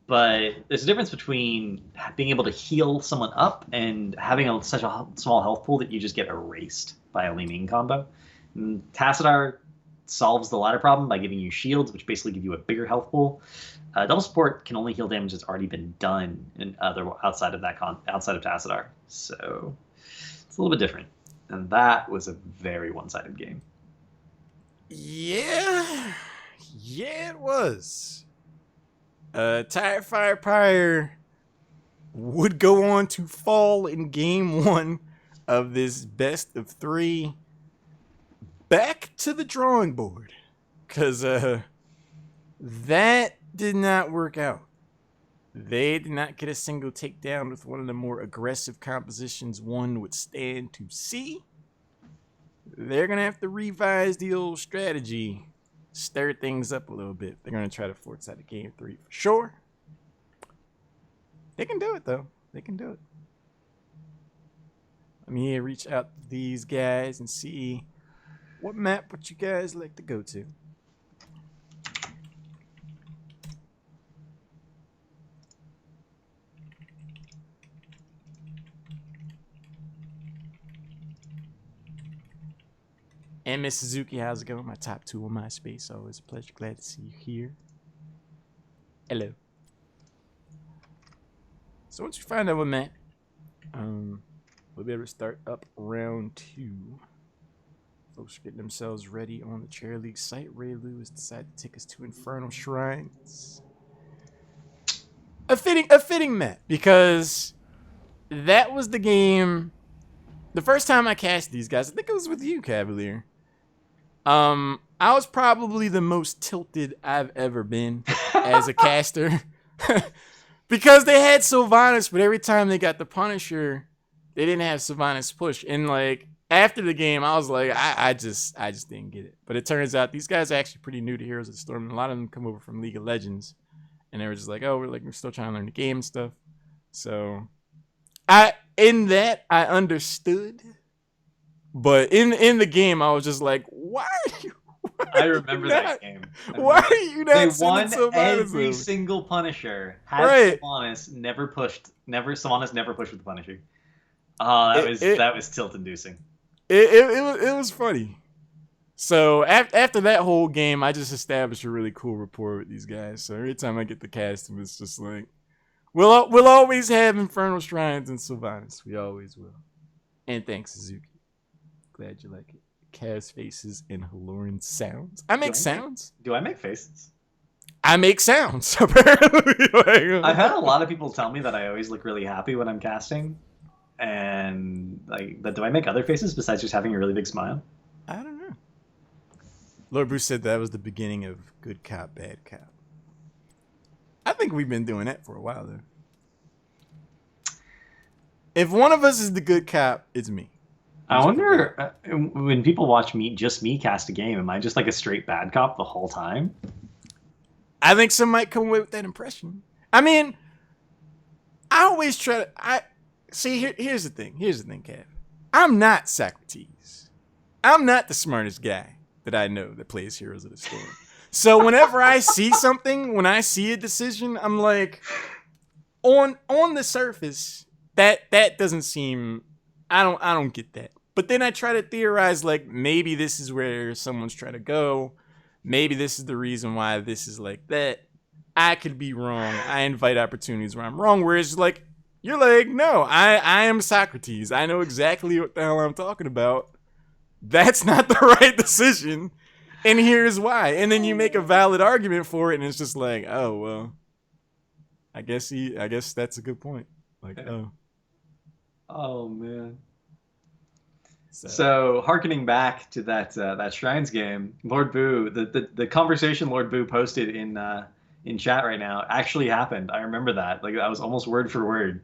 But there's a difference between being able to heal someone up and having such a small health pool that you just get erased by a Li Ming combo. And Tassadar solves the latter problem by giving you shields, which basically give you a bigger health pool. Double support can only heal damage that's already been done outside of Tassadar. So it's a little bit different. And that was a very one-sided game. Yeah, it was. TireFirePyre would go on to fall in game 1 of this best of 3. Back to the drawing board, because that did not work out. They did not get a single takedown with one of the more aggressive compositions one would stand to see. They're going to have to revise the old strategy, stir things up a little bit. They're going to try to force out a game 3 for sure. They can do it, though. They can do it. Let me reach out to these guys and see what map would you guys like to go to. And Miss Suzuki, how's it going? My top 2 on MySpace. Always a pleasure. Glad to see you here. Hello. So once you find out what map, we'll be able to start up round 2. Folks are getting themselves ready on the Chair League site. Ray Lou has decided to take us to Infernal Shrines. A fitting map, because that was the game. The first time I cast these guys, I think it was with you, Cavalier. I was probably the most tilted I've ever been as a caster. Because they had Sylvanas, but every time they got the Punisher, they didn't have Sylvanas push. And like after the game, I was like, I just didn't get it. But it turns out these guys are actually pretty new to Heroes of the Storm. And a lot of them come over from League of Legends. And they were just like, oh, we're still trying to learn the game and stuff. So I understood. But in the game, I was just like, why are you? I remember that game. Why are you not? They won Sylvanas every over? single Punisher. Had Right. Sylvanas never pushed with the Punisher. Oh, that was tilt-inducing. It was funny. So after that whole game, I just established a really cool rapport with these guys. So every time I get to cast them, it's just like, we'll always have Infernal Shrines and Sylvanas. We always will. And thanks, Suzuki. Glad you like it. Cast faces and Haloran sounds. I make sounds. Do I make faces? I make sounds, apparently. I've had a lot of people tell me that I always look really happy when I'm casting. And like, do I make other faces besides just having a really big smile? I don't know. Lord Bruce said that was the beginning of good cop, bad cop. I think we've been doing that for a while, though. If one of us is the good cop, it's me. I wonder, when people watch me cast a game, am I just like a straight bad cop the whole time? I think some might come away with that impression. I mean, I always try to... Here's the thing, Kev. I'm not Socrates. I'm not the smartest guy that I know that plays Heroes of the Storm. So whenever I see something, when I see a decision, I'm like, on the surface, that doesn't seem... I don't get that. But then I try to theorize, like, maybe this is where someone's trying to go. Maybe this is the reason why this is like that. I could be wrong. I invite opportunities where I'm wrong. Whereas, like, you're like, no, I am Socrates. I know exactly what the hell I'm talking about. That's not the right decision. And here's why. And then you make a valid argument for it, and it's just like, oh, well, I guess that's a good point. Like, oh. Oh, man. So harkening back to that Shrines game, Lord Boo, the conversation Lord Boo posted in chat right now actually happened. I remember that. Like, that was almost word for word.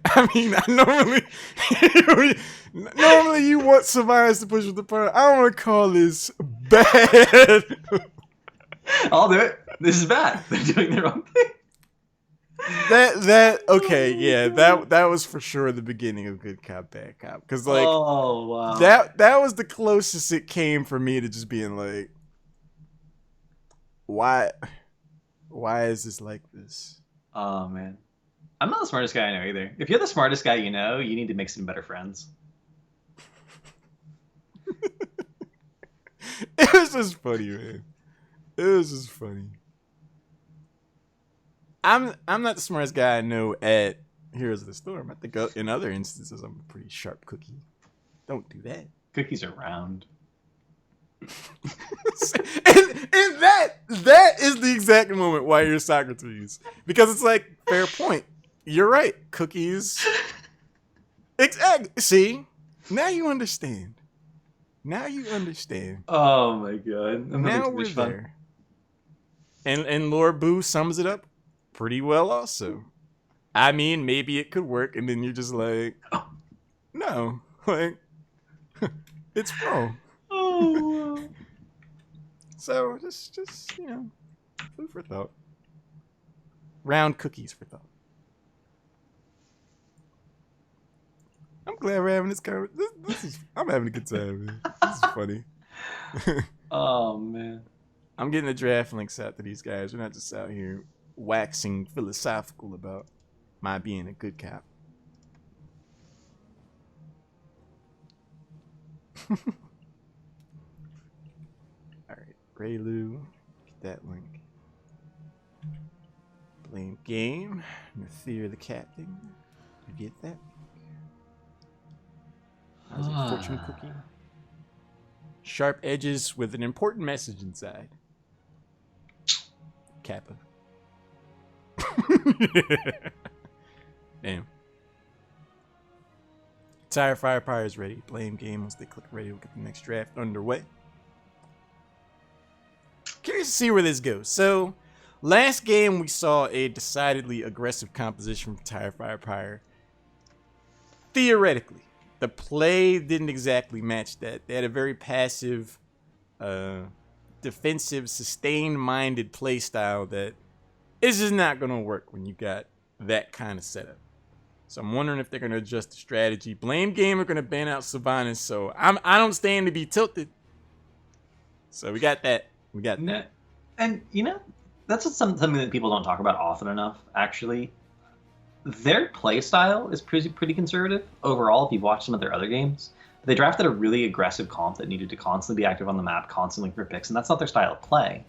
I mean, normally you want Sylvanas to push with the partner. I don't want to call this bad. I'll do it. This is bad. They're doing their own thing. Okay, yeah, that was for sure the beginning of good cop, bad cop. Because like, oh wow, that was the closest it came for me to just being like, why is this like this? Oh man, I'm not the smartest guy I know either. If you're the smartest guy you know, you need to make some better friends. It was just funny, man. It was just funny. I'm not the smartest guy I know at Heroes of the Storm. I think in other instances I'm a pretty sharp cookie. Don't do that. Cookies are round. and that is the exact moment why you're Socrates. Because it's like, fair point. You're right. Cookies. Exactly. See? Now you understand. Oh my god. Now we're there. And Lord Boo sums it up pretty well also. I mean, maybe it could work, and then you're just like, no, like, it's wrong. Oh. So just food for thought. Round cookies for thought. I'm glad we're having this conversation. I'm having a good time, man. This is funny. Oh man. I'm getting the draft links out to these guys. We're not just out here waxing philosophical about my being a good cop. All right, Raylu, get that link. Blame game. Fear the captain. You get that? How's a fortune cookie? Sharp edges with an important message inside. Kappa. Damn. TireFirePyre is ready. Blame game. Once they click ready, we'll get the next draft underway. Curious to see where this goes. So, last game we saw a decidedly aggressive composition from TireFirePyre. Theoretically, the play didn't exactly match that. They had a very passive, defensive, sustained-minded play style that is just not going to work when you got that kind of setup. So I'm wondering if they're going to adjust the strategy. Blame game are going to ban out Sylvanas, so I don't stand to be tilted. So we got that. We got that. And, that's something that people don't talk about often enough, actually. Their play style is pretty conservative overall if you've watched some of their other games. They drafted a really aggressive comp that needed to constantly be active on the map, constantly for picks, and that's not their style of play.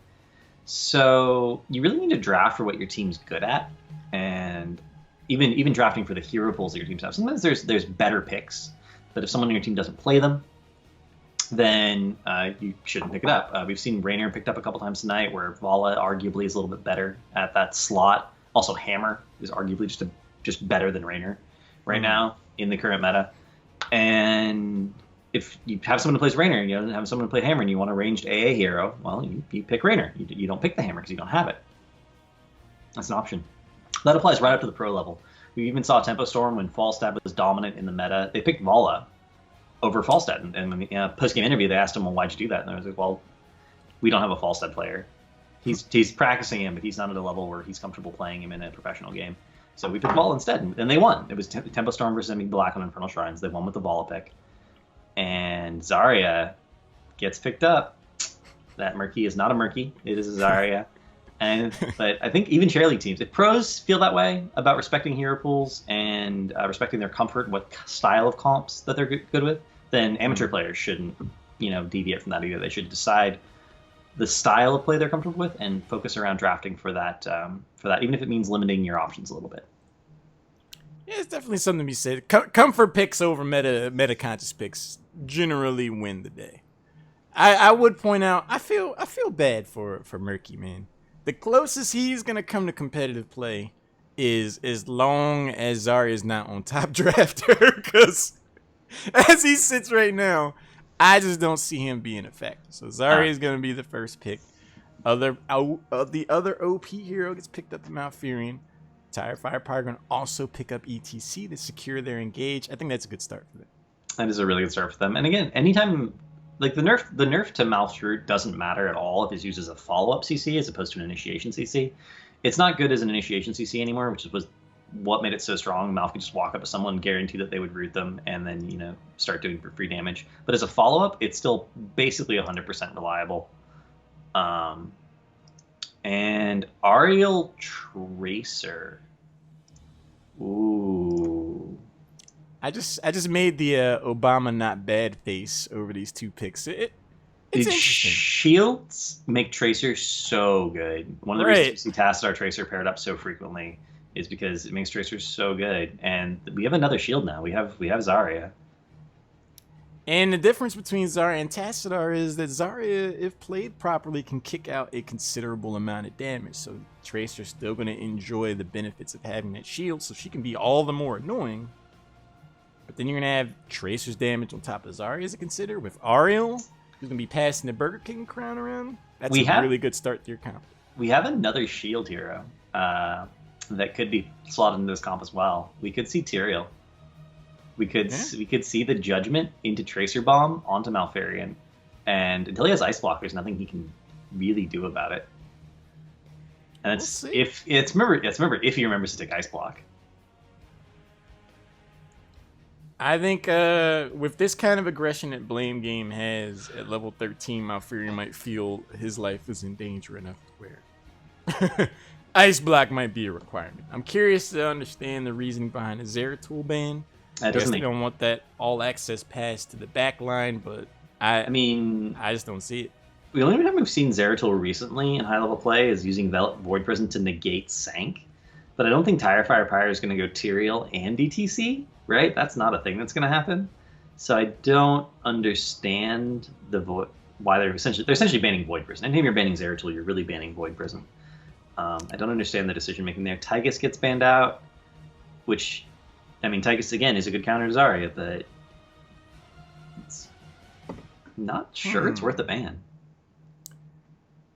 So you really need to draft for what your team's good at, and even drafting for the hero pools that your teams have. Sometimes there's better picks, but if someone on your team doesn't play them, then you shouldn't pick it up. We've seen Raynor picked up a couple times tonight, where Vala arguably is a little bit better at that slot. Also, Hammer is arguably just better than Raynor right now in the current meta. And if you have someone who plays Raynor and you don't have someone to play Hammer and you want a ranged AA hero, well, you pick Raynor. You don't pick the Hammer because you don't have it. That's an option. That applies right up to the pro level. We even saw Tempo Storm when Falstad was dominant in the meta. They picked Vala over Falstad. And in the post-game interview, they asked him, well, why'd you do that? And I was like, well, we don't have a Falstad player. He's practicing him, but he's not at a level where he's comfortable playing him in a professional game. So we picked Vala instead, and they won. It was Tempo Storm versus Enemy Black on Infernal Shrines. They won with the Vala pick. And Zarya gets picked up. That Murky is not a Murky. It is a Zarya. But I think even chair league teams, if pros feel that way about respecting hero pools and respecting their comfort, what style of comps that they're good with, then amateur players shouldn't, deviate from that either. They should decide the style of play they're comfortable with and focus around drafting for that, even if it means limiting your options a little bit. Yeah, it's definitely something to be said. Comfort picks over meta conscious picks generally win the day. I would point out, I feel bad for Murky, man. The closest he's gonna come to competitive play is as long as Zarya is not on top drafter, because as he sits right now, I just don't see him being effective. So Zarya is gonna be the first pick. The other OP hero gets picked up to Mount Furion. TireFirePyre going to also pick up ETC to secure their engage. I think that's a good start for them. That is a really good start for them. And again, anytime, like the nerf to Malfroot doesn't matter at all if it's used as a follow-up CC as opposed to an initiation CC. It's not good as an initiation CC anymore, which was what made it so strong. Malf could just walk up to someone, guarantee that they would root them, and then start doing free damage. But as a follow-up, it's still basically 100% reliable. And Ariel Tracer. Ooh. I just made the Obama not bad face over these two picks. It's interesting. Shields make Tracer so good. One of the reasons we see Tassadar Tracer paired up so frequently is because it makes Tracer so good. And we have another shield now. We have Zarya. And the difference between Zarya and Tassadar is that Zarya, if played properly, can kick out a considerable amount of damage. So Tracer's still going to enjoy the benefits of having that shield, so she can be all the more annoying. But then you're going to have Tracer's damage on top of Zarya to consider with Ariel, who's going to be passing the Burger King crown around. That's a really good start to your comp. We have another shield hero that could be slotted into this comp as well. We could see Tyrael. Yeah. We could see the Judgment into Tracer Bomb onto Malfurion, and until he has Ice Block, there's nothing he can really do about it. And We'll see. remember if he remembers to take Ice Block. I think with this kind of aggression that Blame Game has at level 13, Malfurion might feel his life is in danger enough to where Ice Block might be a requirement. I'm curious to understand the reasoning behind the Zeratul ban. I guess they don't want that all access pass to the back line, but I just don't see it. The only time we've seen Zeratul recently in high level play is using Void Prison to negate Sank. But I don't think TireFirePyre is going to go Tyrael and DTC, right? That's not a thing that's going to happen. So I don't understand why they're essentially banning Void Prison. Anytime you're banning Zeratul, you're really banning Void Prison. I don't understand the decision making there. Tygus gets banned out, which, I mean, Tygus again is a good counter to Zarya, but it's not sure it's worth a ban.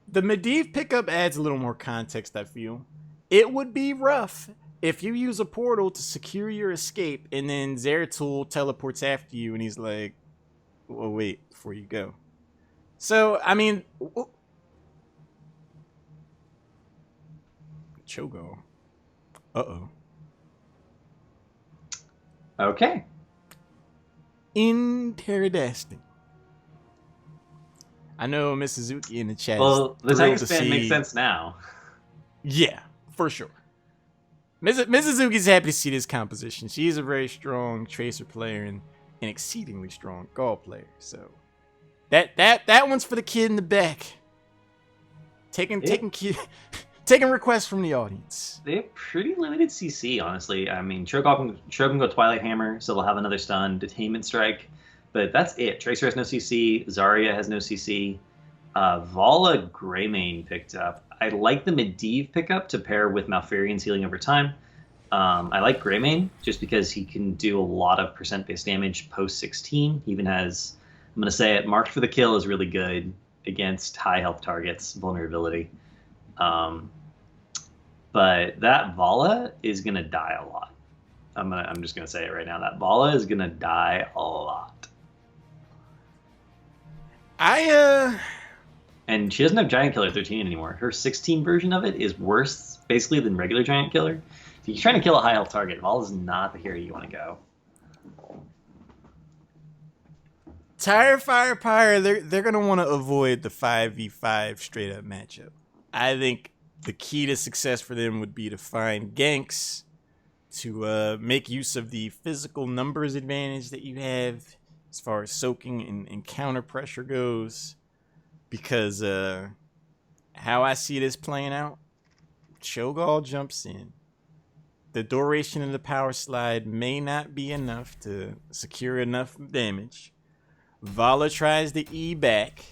The Medivh pickup adds a little more context, I feel. It would be rough if you use a portal to secure your escape and then Zeratul teleports after you and he's like, well, wait, before you go. So, I mean, Cho'Gall. Uh-oh. Okay. Interesting. I know Miss Suzuki in the chat. Well, the thrilled Tygus ban makes sense now. Yeah, for sure. Miss Suzuki's happy to see this composition. She's a very strong Tracer player and an exceedingly strong Gall player. So that one's for the kid in the back. Taking requests from the audience. They have pretty limited CC, honestly. I mean, Cho'Gall can go Twilight Hammer, so they'll have another stun, Detainment Strike, but that's it. Tracer has no CC, Zarya has no CC. Vala Greymane picked up. I like the Medivh pickup to pair with Malfurion's healing over time. I like Greymane just because he can do a lot of percent-based damage post 16. He even has, I'm going to say it, Marked for the Kill is really good against high health targets, vulnerability. But that Vala is going to die a lot. I'm just going to say it right now. That Vala is going to die a lot. And she doesn't have Giant Killer 13 anymore. Her 16 version of it is worse, basically, than regular Giant Killer. If you're trying to kill a high health target, Vala is not the hero you want to go. TireFirePyre, they're going to want to avoid the 5v5 straight-up matchup. I think the key to success for them would be to find ganks, to make use of the physical numbers advantage that you have as far as soaking and counter pressure goes. Because how I see this playing out, Cho'Gall jumps in. The duration of the power slide may not be enough to secure enough damage. Vala tries to E back.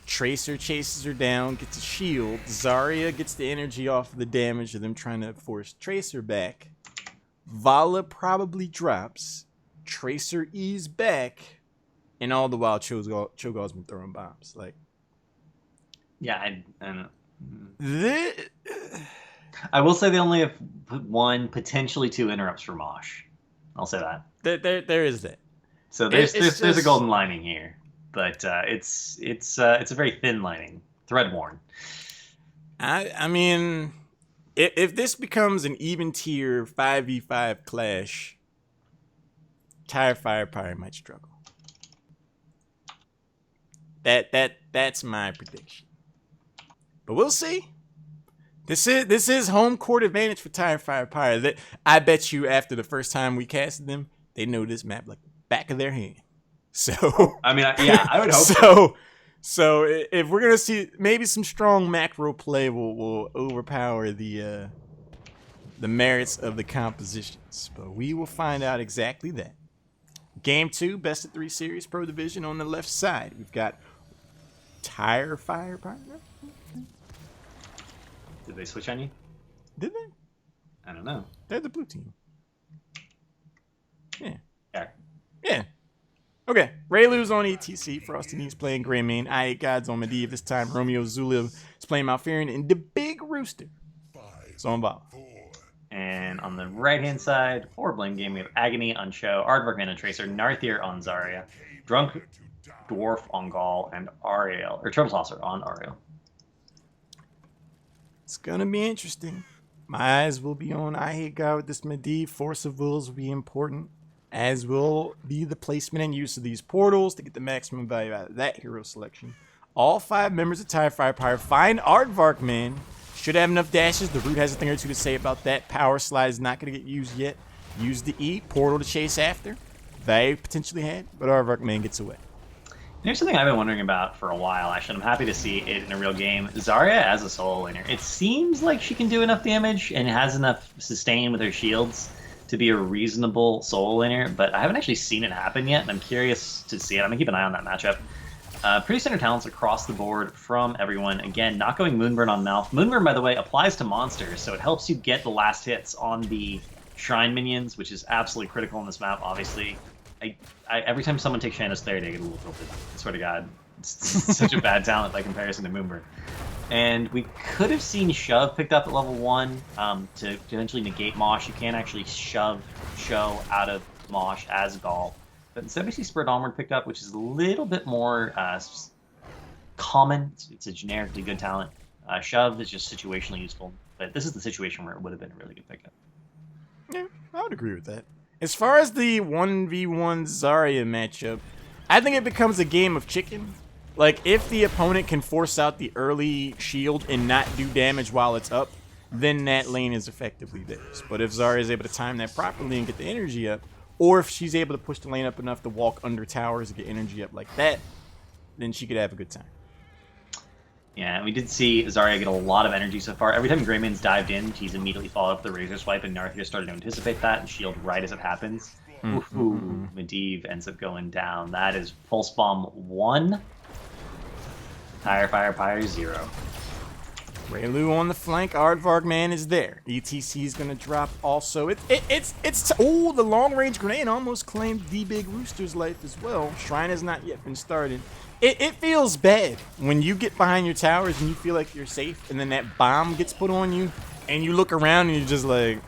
Tracer chases her down, gets a shield. Zarya gets the energy off of the damage of them trying to force Tracer back. Vala probably drops. Tracer E's back. And all the while, Cho'Gall's been throwing bombs. Like, yeah, I don't know. I will say they only have one, potentially two interrupts for Mosh. I'll say that. There is that. So there's a golden lining here, but it's a very thin lining, thread worn. I mean, if this becomes an even tier 5v5 clash, TireFirePyre might struggle. That's my prediction. But we'll see. This is home court advantage for TireFirePyre. That I bet you after the first time we casted them, they know this map like the back of their hand. So I mean, I would hope so if we're gonna see maybe some strong macro play will overpower the merits of the compositions. But we will find out exactly that. Game 2, best of 3 series pro division on the left side. We've got TireFirePyre. Did they switch on you? Did they? I don't know. They're the blue team. Yeah. Yeah. Yeah. Okay, Raylu's on ETC. Frosty Knees playing Greymane. I Hate Gods on Medivh this time. Romeo Zulu is playing Malfurion. And the Big Rooster is on Vala. And on the right-hand side, for Blame Game, we have Agony on Show, Aardvark Mana Tracer, Narthier on Zarya, Drunk Dwarf on Gaul, and Ariel, or Turtle Tosser on Ariel. It's going to be interesting. My eyes will be on I Hate God with this Medivh. Force of Wills will be important, as will be the placement and use of these portals to get the maximum value out of that hero selection. All 5 members of TireFirePyre find Aardvark, man. Should have enough dashes. The Root has a thing or two to say about that. Power Slide is not going to get used yet. Use the E. Portal to chase after. They potentially had, but Aardvark, man, gets away. Here's something I've been wondering about for a while, actually. I'm happy to see it in a real game. Zarya as a solo laner. It seems like she can do enough damage and has enough sustain with her shields to be a reasonable solo laner, but I haven't actually seen it happen yet, and I'm curious to see it. I'm going to keep an eye on that matchup. Pretty standard talents across the board from everyone. Again, not going Moonburn on Malf. Moonburn, by the way, applies to monsters, so it helps you get the last hits on the Shrine minions, which is absolutely critical in this map, obviously. Every time someone takes Shanna's Clarity, I get a little tilted. I swear to God. It's such a bad talent by comparison to Moonburn. And we could have seen Shove picked up at level 1 to eventually negate Mosh. You can't actually shove Show out of Mosh as Gaul. But instead we see Spurred Onward picked up, which is a little bit more common. It's a generically good talent. Shove is just situationally useful. But this is the situation where it would have been a really good pickup. Yeah, I would agree with that. As far as the 1v1 Zarya matchup, I think it becomes a game of chicken. Like, if the opponent can force out the early shield and not do damage while it's up, then that lane is effectively theirs. But if Zarya is able to time that properly and get the energy up, or if she's able to push the lane up enough to walk under towers and get energy up like that, then she could have a good time. Yeah, we did see Zarya get a lot of energy so far. Every time Greymane's dived in, he's immediately followed up the Razor Swipe, and Narthier started to anticipate that and shield right as it happens. Ooh, Medivh ends up going down. That is Pulse Bomb 1, TireFirePyre 0. Raylu on the flank. Aardvark, man, is there. ETC is going to drop also. Oh, the long-range grenade almost claimed the Big Rooster's life as well. Shrine has not yet been started. It feels bad when you get behind your towers and you feel like you're safe, and then that bomb gets put on you, and you look around and you're just like,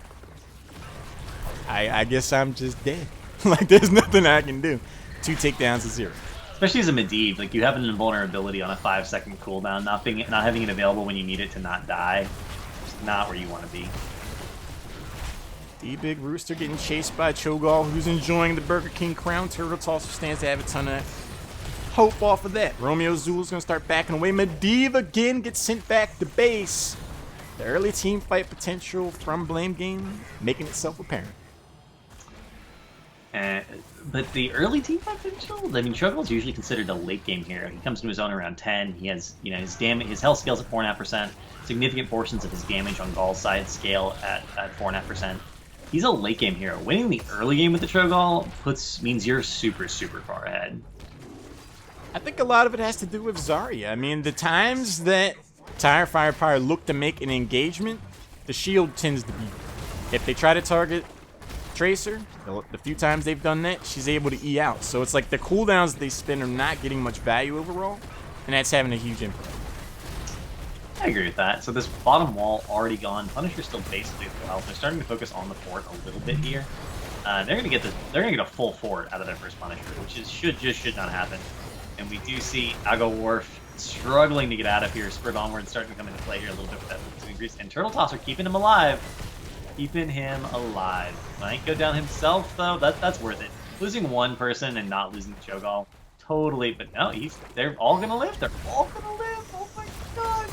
I guess I'm just dead. Like, there's nothing I can do. 2 takedowns to 0. Especially as a Medivh, like you have an invulnerability on a 5-second cooldown. Not having it available when you need it to not die, it's not where you want to be. The Big Rooster getting chased by Cho'Gall, who's enjoying the Burger King crown. Turtle Tosser stands to have a ton of hope off of that. Romeo Zulu's going to start backing away. Medivh again gets sent back to base. The early team fight potential from Blame Game making itself apparent. But the early team fight potential, I mean, Cho'Gall's usually considered a late game hero. He comes into his own around 10. He has, his health scales at 4.5%. Significant portions of his damage on Gaul's side scale at 4.5%. He's a late game hero. Winning the early game with the Cho'Gall means you're super, super far ahead. I think a lot of it has to do with Zarya. I mean, the times that TireFirePyre look to make an engagement, the shield tends to be. If they try to target Tracer, the few times they've done that, she's able to E out. So it's like the cooldowns that they spend are not getting much value overall, and that's having a huge impact. I agree with that. So this bottom wall already gone. Punisher's still basically at full health. They're starting to focus on the fort a little bit here. They're gonna get a full fort out of their first Punisher, which should not happen. And we do see Aggo Worf struggling to get out of here. Spurred Onward starting to come into play here a little bit with that increase. And Turtle Tosser keeping him alive. Might go down himself though. That's worth it. Losing one person and not losing the Cho'Gall, totally. But no, they're all gonna live. They're all gonna live. Oh my god.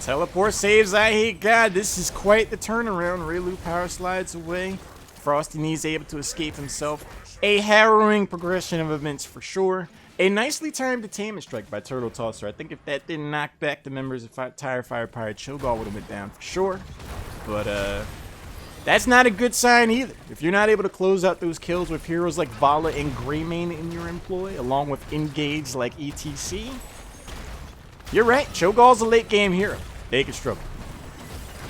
Teleport saves I Hate God. This is quite the turnaround. Raylu power slides away. Frosty Knees able to escape himself. A harrowing progression of events for sure. A nicely timed detainment strike by Turtle Tosser. I think if that didn't knock back the members of TireFirePyre, Cho'Gall would have went down for sure. But that's not a good sign either. If you're not able to close out those kills with heroes like Vala and Greymane in your employ, along with Engage like ETC, you're right. Cho'Gall's a late game hero. They can struggle.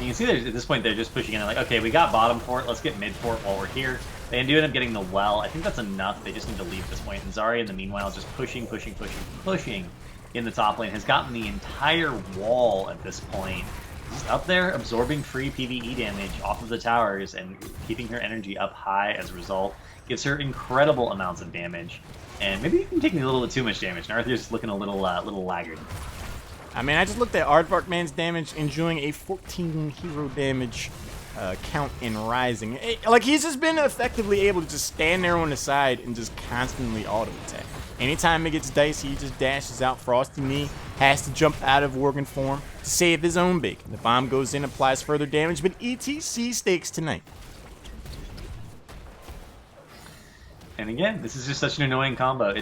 You can see at this point they're just pushing in. Like, okay, we got bottom fort. Let's get mid fort while we're here. They do end up getting the well. I think that's enough. They just need to leave at this point. And Zarya, in the meanwhile, just pushing in the top lane. Has gotten the entire wall at this point. Just up there, absorbing free PvE damage off of the towers and keeping her energy up high as a result. Gives her incredible amounts of damage. And maybe you can take me a little bit too much damage. And Arthur's looking a little laggard. I mean, I just looked at Aardvark Man's damage, enjoying a 14 hero damage count and rising. Like, he's just been effectively able to just stand there on the side and just constantly auto-attack. Anytime it gets dicey, he just dashes out. Frosty Knee has to jump out of Worgen form to save his own bacon. The bomb goes in, applies further damage, but ETC stakes tonight. And again, this is just such an annoying combo.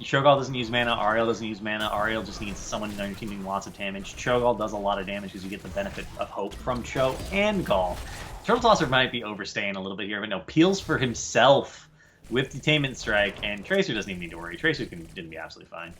Cho'Gall doesn't use mana, Ariel doesn't use mana, Ariel just needs someone on your team doing lots of damage. Cho'Gall does a lot of damage because you get the benefit of hope from Cho and Gall. Turtle Tosser might be overstaying a little bit here, but no, peels for himself with Detainment Strike, and Tracer doesn't even need to worry. Tracer can be absolutely fine.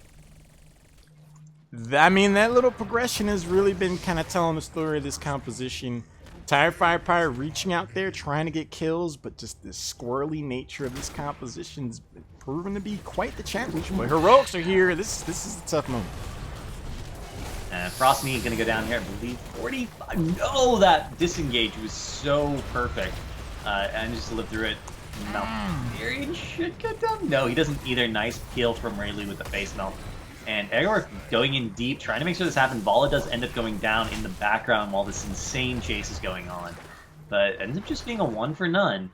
I mean, that little progression has really been kind of telling the story of this composition. TireFirePyre reaching out there, trying to get kills, but just the squirrely nature of this composition has proven to be quite the challenge. But Heroics are here. This is a tough moment. Frosty is going to go down here, I believe, 45. No, that disengage was so perfect. And just to live through it. Malfurion should get down. No, he doesn't either. Nice peel from Rayleigh with the face melt. And Egor going in deep, trying to make sure this happens. Vala does end up going down in the background while this insane chase is going on. But ends up just being a 1 for none.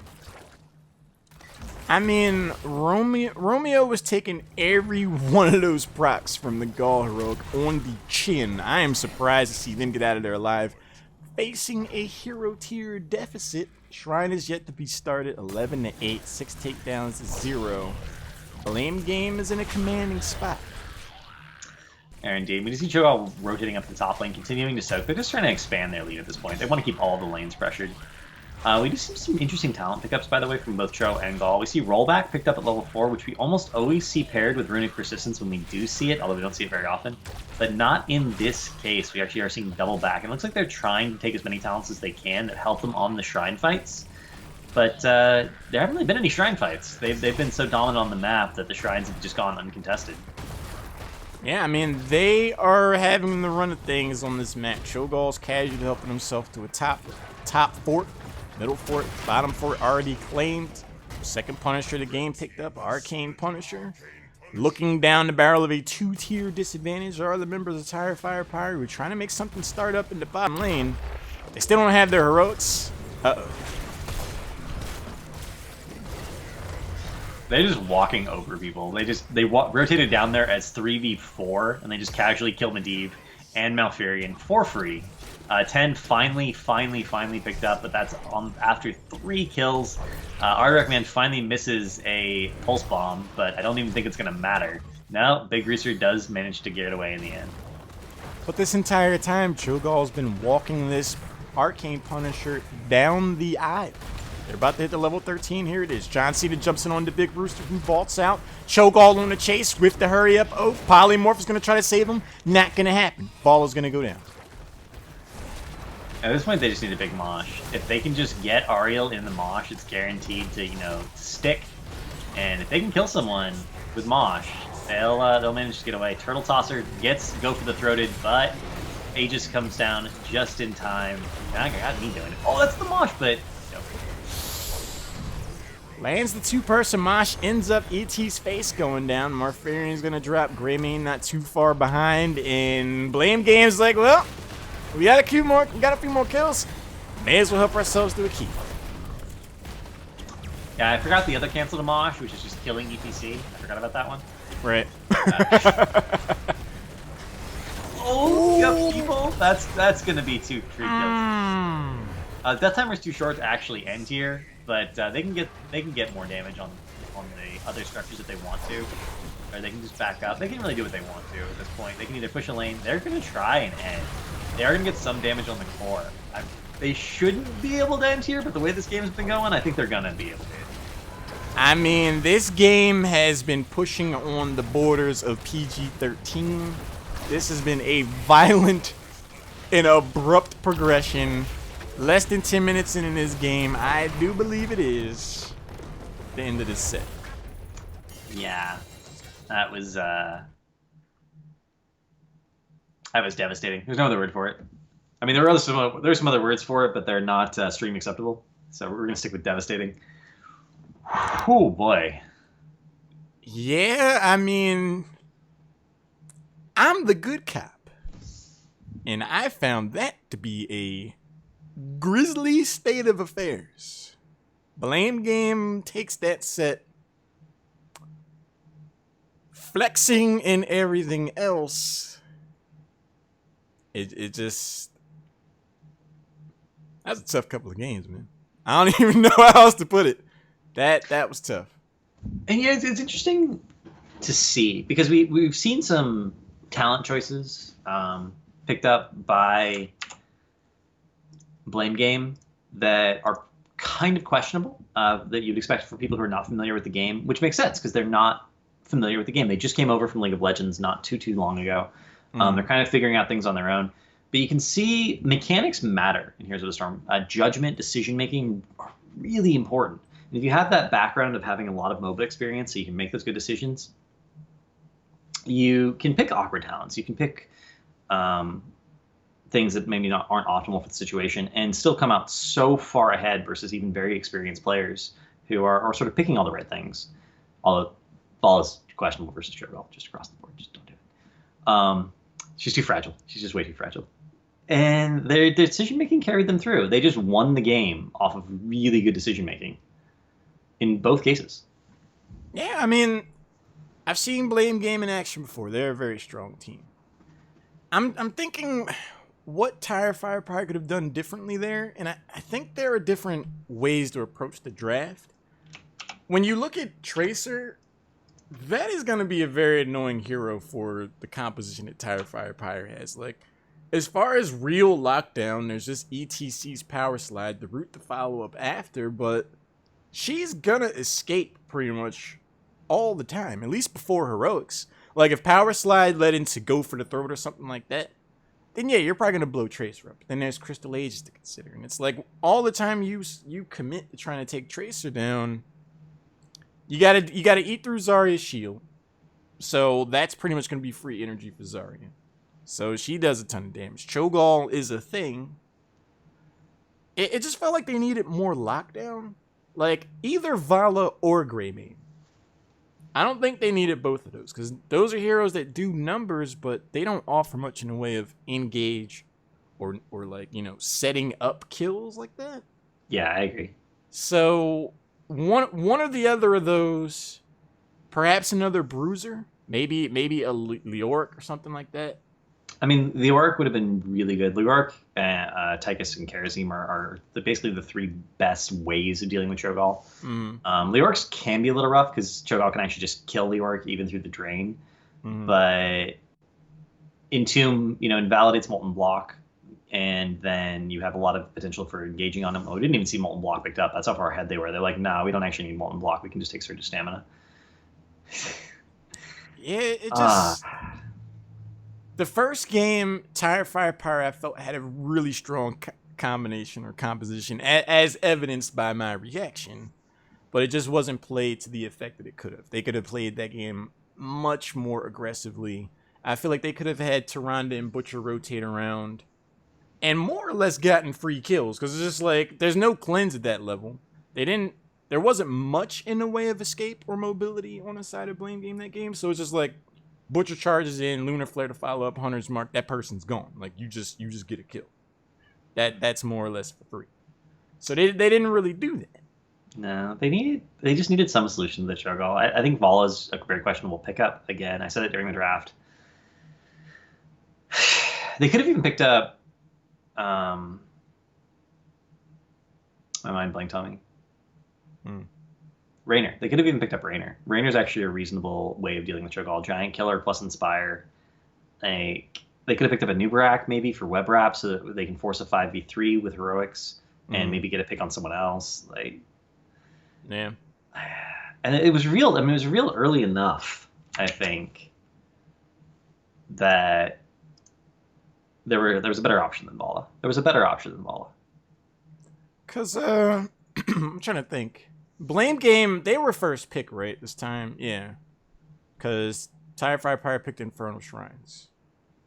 I mean, Romeo was taking every one of those procs from the Gaul Heroic on the chin. I am surprised to see them get out of there alive. Facing a hero tier deficit, Shrine is yet to be started, 11-8, 6 takedowns, 0. Blame Game is in a commanding spot. Indeed, we just see Cho'Gall rotating up the top lane, continuing to soak. They're just trying to expand their lead at this point. They want to keep all the lanes pressured. We do see some interesting talent pickups, by the way, from both Cho and Gaul. We see Rollback picked up at level 4, which we almost always see paired with Runic Persistence when we do see it, although we don't see it very often. But not in this case. We actually are seeing Double Back. And it looks like they're trying to take as many talents as they can that help them on the Shrine fights. But there haven't really been any Shrine fights. They've been so dominant on the map that the Shrines have just gone uncontested. Yeah, I mean, they are having the run of things on this map. Cho'Gall's casually helping himself to a top fort, middle fort, bottom fort already claimed. Second Punisher the game picked up, Arcane Punisher. Looking down the barrel of a 2-tier disadvantage are the members of TireFirePyre who are trying to make something start up in the bottom lane. They still don't have their heroics. Uh-oh. They're just walking over people. They rotated down there as 3v4, and they just casually kill Medivh and Malfurion for free. 10 finally picked up, but that's after 3 kills. Aardvark Man finally misses a pulse bomb, but I don't even think it's going to matter. No, Big Greaser does manage to get it away in the end. But this entire time, Cho'Gall's been walking this Arcane Punisher down the aisle. They're about to hit the level 13. Here it is. John Cena jumps in on the Big Rooster who vaults out. Cho'Gall on the chase with the hurry up. Oh, Polymorph is going to try to save him. Not going to happen. Ball is going to go down. At this point, they just need a big mosh. If they can just get Ariel in the mosh, it's guaranteed to, stick. And if they can kill someone with mosh, they'll manage to get away. Turtle Tosser go for the throated, but Aegis comes down just in time. I got me doing it. Oh, that's the mosh, but lands the 2-person mosh, ends up ET's face going down. Malfurion's gonna drop. Greymane not too far behind, and Blame Game's like, well, we got a few more kills. May as well help ourselves to a keep. Yeah, I forgot the other cancel to mosh, which is just killing ETC. I forgot about that one. Right. Oh, yep, people. That's gonna be 2 free kills. Death Timer's too short to actually end here. But they can get more damage on the other structures if they want to, or they can just back up. They can really do what they want to at this point. They can either push a lane. They're going to try and end. They are going to get some damage on the core. They shouldn't be able to end here, but the way this game's been going, I think they're going to be able to. I mean, this game has been pushing on the borders of PG-13. This has been a violent and abrupt progression. Less than 10 minutes in this game, I do believe it is. the end of this set. Yeah, that was devastating. There's no other word for it. I mean, there's some other words for it, but they're not stream acceptable. So we're gonna stick with devastating. Oh boy. Yeah, I mean, I'm the good cop, and I found that to be a grisly state of affairs. Blame Game takes that set, flexing and everything else. It just, that's a tough couple of games, man. I don't even know how else to put it. That was tough. And yeah, it's interesting to see because we've seen some talent choices picked up by Blame Game that are kind of questionable that you'd expect for people who are not familiar with the game, which makes sense because they're not familiar with the game. They just came over from League of Legends not too long ago. They're kind of figuring out things on their own. But you can see mechanics matter in Heroes of the Storm. Judgment, decision-making are really important. And if you have that background of having a lot of MOBA experience so you can make those good decisions, you can pick awkward talents. You can pick things that maybe aren't optimal for the situation and still come out so far ahead versus even very experienced players who are sort of picking all the right things. Although ball is questionable versus Cherville, just across the board. Just don't do it. She's too fragile. She's just way too fragile. And their decision-making carried them through. They just won the game off of really good decision-making in both cases. Yeah, I mean, I've seen Blame Game in action before. They're a very strong team. I'm thinking what TireFirePyre could have done differently there, and I think there are different ways to approach the draft. When you look at Tracer, that is going to be a very annoying hero for the composition that TireFirePyre has. Like, as far as real lockdown, there's just ETC's power slide, the route to follow up after, but she's gonna escape pretty much all the time, at least before heroics. Like, if power slide led into go for the throat or something like that, then yeah, you're probably gonna blow Tracer up. Then there's Crystal Ages to consider, and it's like all the time you commit to trying to take Tracer down, you gotta eat through Zarya's shield, so that's pretty much gonna be free energy for Zarya. So she does a ton of damage. Cho'Gall is a thing. It just felt like they needed more lockdown. Like, either Vala or Greymane. I don't think they needed both of those, because those are heroes that do numbers, but they don't offer much in the way of engage or like, you know, setting up kills like that. Yeah, I agree. So one or the other of those, perhaps another bruiser, maybe a Leoric or something like that. I mean, the Leoric would have been really good. Leoric, Tychus, and Karazim are basically the three best ways of dealing with Cho'Gall. Leoric's can be a little rough because Cho'Gall can actually just kill Leoric even through the drain. But Entomb, invalidates Molten Block, and then you have a lot of potential for engaging on him. Oh, we didn't even see Molten Block picked up. That's how far ahead they were. They're like, nah, we don't actually need Molten Block. We can just take Surge of Stamina. Yeah, it just... The first game, TireFirePyre, I felt had a really strong combination or composition, as evidenced by my reaction. But it just wasn't played to the effect that it could have. They could have played that game much more aggressively. I feel like they could have had Tyrande and Butcher rotate around and more or less gotten free kills. Because it's just like, there's no cleanse at that level. There wasn't much in the way of escape or mobility on the side of Blame Game that game. So it's just like, Butcher charges in, Lunar Flare to follow up, Hunter's Mark, that person's gone. Like, you just get a kill. That's more or less for free. So they didn't really do that. No, they just needed some solution to the Cho'Gall. I think Vala's a very questionable pickup. Again, I said it during the draft. They could have even picked up my mind blanked on me. Raynor. They could have even picked up Raynor. Raynor's actually a reasonable way of dealing with Cho'Gall. Giant Killer plus Inspire. They could have picked up a Nubarak maybe for web wrap so that they can force a 5v3 with heroics and maybe get a pick on someone else. Yeah. And it was real. I mean, it was real early enough, I think, that there was a better option than Vala. Because I'm trying to think. Blame Game, they were first pick, right, this time? Yeah. Because TireFirePyre picked Infernal Shrines.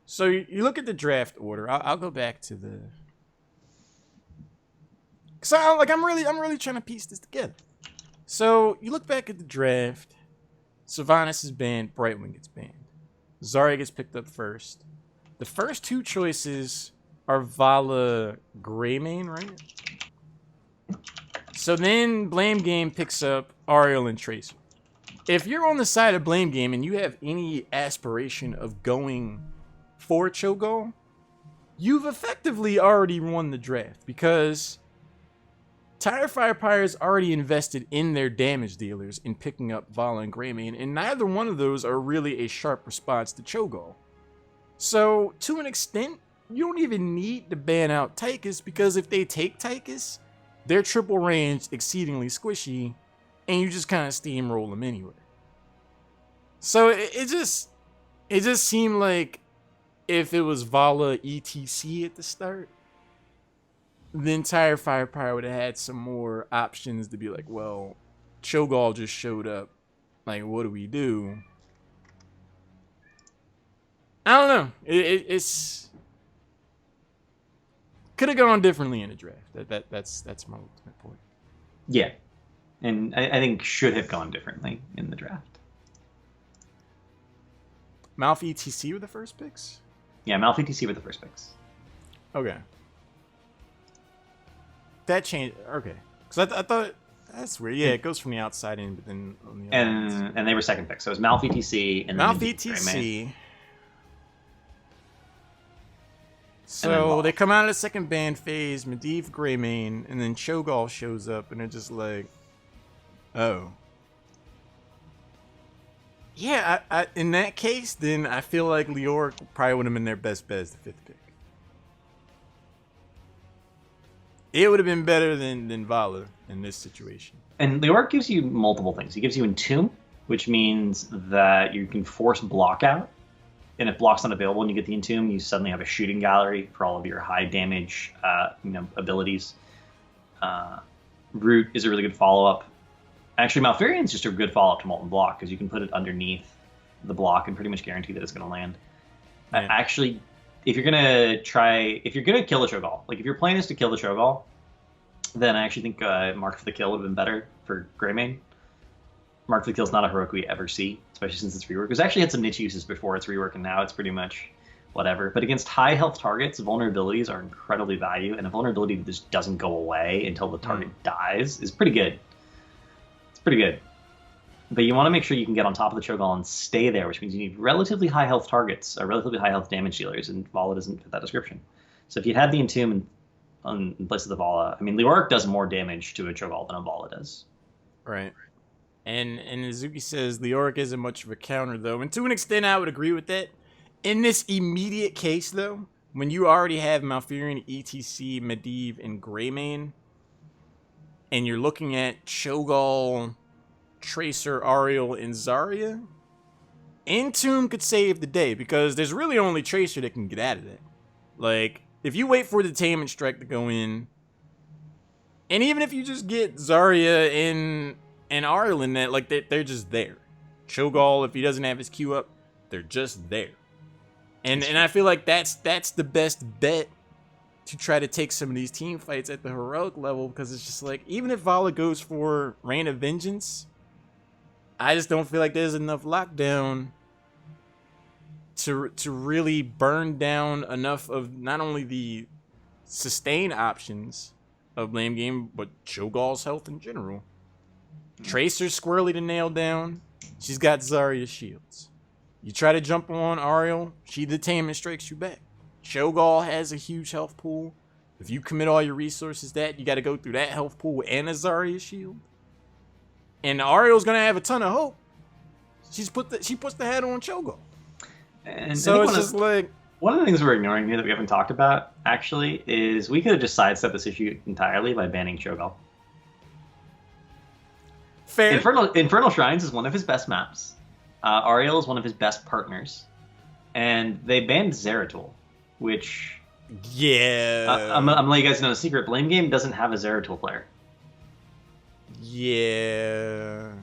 So you look at the draft order. I'll go back to the... So I'm really trying to piece this together. So you look back at the draft. Sylvanas is banned. Brightwing gets banned. Zarya gets picked up first. The first two choices are Vala Greymane, right? So then Blame Game picks up Ariel and Tracer. If you're on the side of Blame Game and you have any aspiration of going for Cho'Gall, you've effectively already won the draft because TireFirePyre is already invested in their damage dealers in picking up Vala and Greymane, and neither one of those are really a sharp response to Cho'Gall. So, to an extent, you don't even need to ban out Tychus because if they take Tychus, they're triple ranged, exceedingly squishy, and you just kind of steamroll them anyway. So it just seemed like if it was Vala ETC at the start, then TireFirePyre would have had some more options to be like, well, Cho'Gall just showed up. Like, what do we do? I don't know. It's could have gone differently in the draft. That's my ultimate point. Yeah, and I think should have gone differently in the draft. Malf ETC were the first picks? Yeah, Malf ETC were the first picks. Okay. That changed. Okay. Because I thought that's weird. Yeah, it goes from the outside in, but then on the and they were second picks. So it was Malf ETC and Malf then ETC. So they come out of the second ban phase, Medivh Greymane, and then Cho'Gall shows up, and they're just like, oh. Yeah, I in that case, then I feel like Leoric probably would have been their best bet as the fifth pick. It would have been better than Vala in this situation. And Leoric gives you multiple things. He gives you Entomb, which means that you can force block out. And if block's not available and you get the Entomb, you suddenly have a shooting gallery for all of your high damage abilities. Root is a really good follow-up. Actually, Malfurion's just a good follow-up to Molten Block because you can put it underneath the block and pretty much guarantee that it's going to land. Yeah. Actually, if you're going to kill the Cho'Gall, like if your plan is to kill the Cho'Gall, then I actually think Mark for the Kill would have been better for Greymane. Mark for the Kill is not a heroic we ever see, especially since it's rework. It's actually had some niche uses before its rework, and now it's pretty much whatever. But against high health targets, vulnerabilities are incredibly valuable, and a vulnerability that just doesn't go away until the target dies is pretty good. It's pretty good. But you want to make sure you can get on top of the Cho'Gall and stay there, which means you need relatively high health targets, or relatively high health damage dealers, and Vala doesn't fit that description. So if you had the Entomb in place of the Vala, I mean, Leoric does more damage to a Cho'Gall than a Vala does. Right. And Azuki says Leoric isn't much of a counter, though. And to an extent, I would agree with that. In this immediate case, though, when you already have Malfurion, ETC, Medivh, and Greymane, and you're looking at Cho'Gall, Tracer, Ariel, and Zarya, Entomb could save the day, because there's really only Tracer that can get out of that. Like, if you wait for the Detainment Strike to go in, and even if you just get Zarya and Ariel in that, like, they're just there. Cho'Gall, if he doesn't have his Q up, they're just there. And I feel like that's the best bet to try to take some of these team fights at the heroic level, because it's just like, even if Vala goes for Reign of Vengeance, I just don't feel like there's enough lockdown to really burn down enough of not only the sustain options of Blame Game, but Cho'Gall's health in general. Tracer's squirrely to nail down. She's got Zarya's shields. You try to jump on Ariel, she Detainment Strikes you back. Cho'Gall has a huge health pool. If you commit all your resources you got to go through that health pool and a Zarya shield. And Ariel's gonna have a ton of hope. She puts the head on Cho'Gall. And so it's just like, one of the things we're ignoring here that we haven't talked about actually is we could have just sidestepped this issue entirely by banning Cho'Gall. Fair. Infernal Shrines is one of his best maps. Ariel is one of his best partners, and they banned Zeratul, which I'm gonna let you guys know a secret. Blame Game doesn't have a Zeratul player. Yeah.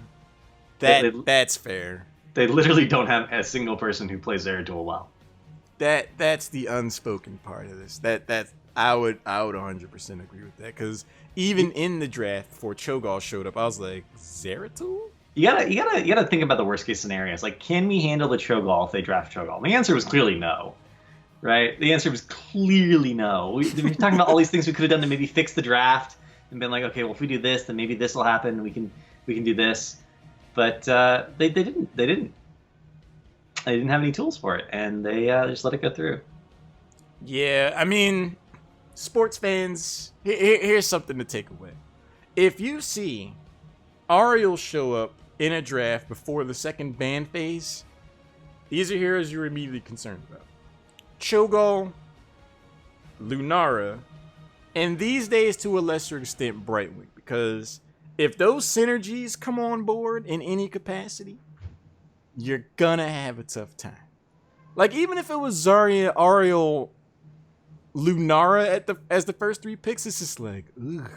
They, That's fair. they literally don't have a single person who plays Zeratul well. That's the unspoken part of this. That I would 100% agree with that, because even in the draft before Cho'Gall showed up, I was like, Zeratul? You gotta think about the worst case scenarios. Like, can we handle the Cho'Gall if they draft Cho'Gall? And the answer was clearly no, right? The answer was clearly no. We're talking about all these things we could have done to maybe fix the draft and been like, okay, well, if we do this, then maybe this will happen. And we can do this, but they didn't. They didn't have any tools for it, and they just let it go through. Yeah, I mean, sports fans, here's something to take away. If you see Ariel show up in a draft before the second ban phase, these are heroes you're immediately concerned about. Cho'Gall, Lunara, and these days to a lesser extent Brightwing, because if those synergies come on board in any capacity, you're gonna have a tough time. Like, even if it was Zarya, Ariel, Lunara as the first 3 picks, it's just like, ugh.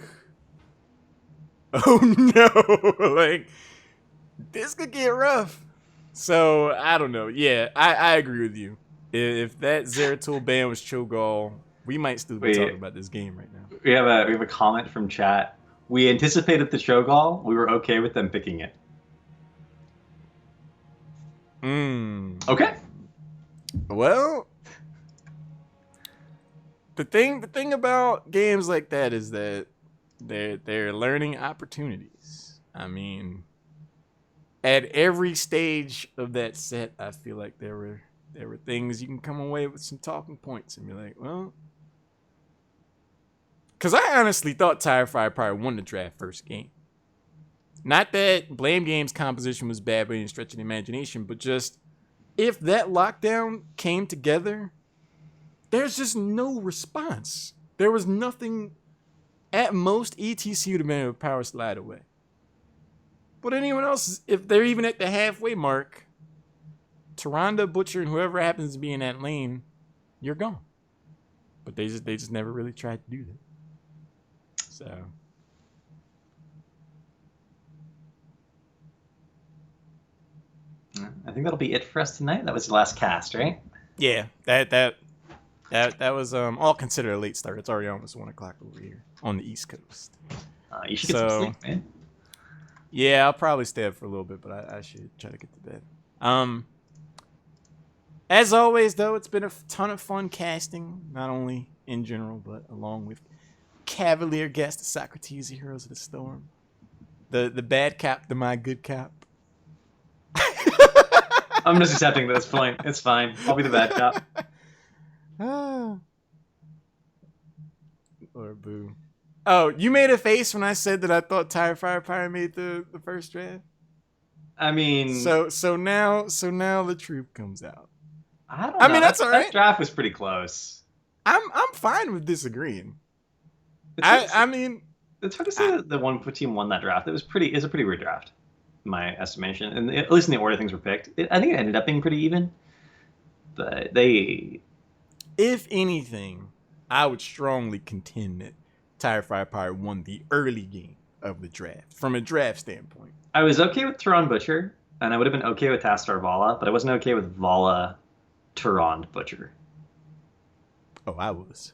Oh no, like, this could get rough. So, I don't know. Yeah, I agree with you. If that Zeratul ban was Cho'Gall, we might still be talking about this game right now. We have a comment from chat. We anticipated the Cho'Gall. We were okay with them picking it. Okay. Well, the thing about games like that is that they're learning opportunities. I mean, at every stage of that set, I feel like there were things you can come away with some talking points and be like, well, because I honestly thought TireFirePyre won the draft first game. Not that Blame Game's composition was bad by any stretch of the imagination, but just if that lockdown came together, there's just no response. There was nothing. At most, ETC would have been able to power slide away. But anyone else, if they're even at the halfway mark, Tyrande, Butcher, and whoever happens to be in that lane, you're gone. But they just never really tried to do that. So I think that'll be it for us tonight. That was the last cast, right? yeah, that was all considered a late start. It's already almost 1 o'clock over here on the East Coast. You should get some sleep, man. Yeah, I'll probably stay up for a little bit, but I should try to get to bed. As always, though, it's been a ton of fun casting, not only in general, but along with Cavalier guest, the Socrates, the Heroes of the Storm, the bad cap, the my good cap. I'm just accepting this point. It's fine. I'll be the bad cop. Or boo. Oh, you made a face when I said that I thought TireFirePyre made the first draft. I mean, so now the truth comes out. I don't know. mean, that's all right. That draft was pretty close. I'm fine with disagreeing. I mean, it's hard to say that the one team won that draft. It's a pretty weird draft, in my estimation, and at least in the order things were picked. I think it ended up being pretty even. But if anything, I would strongly contend that TireFirePyre won the early game of the draft from a draft standpoint. I was okay with Tyrande Butcher, and I would have been okay with Tastar Vala, but I wasn't okay with Vala Tyrande Butcher. Oh, I was.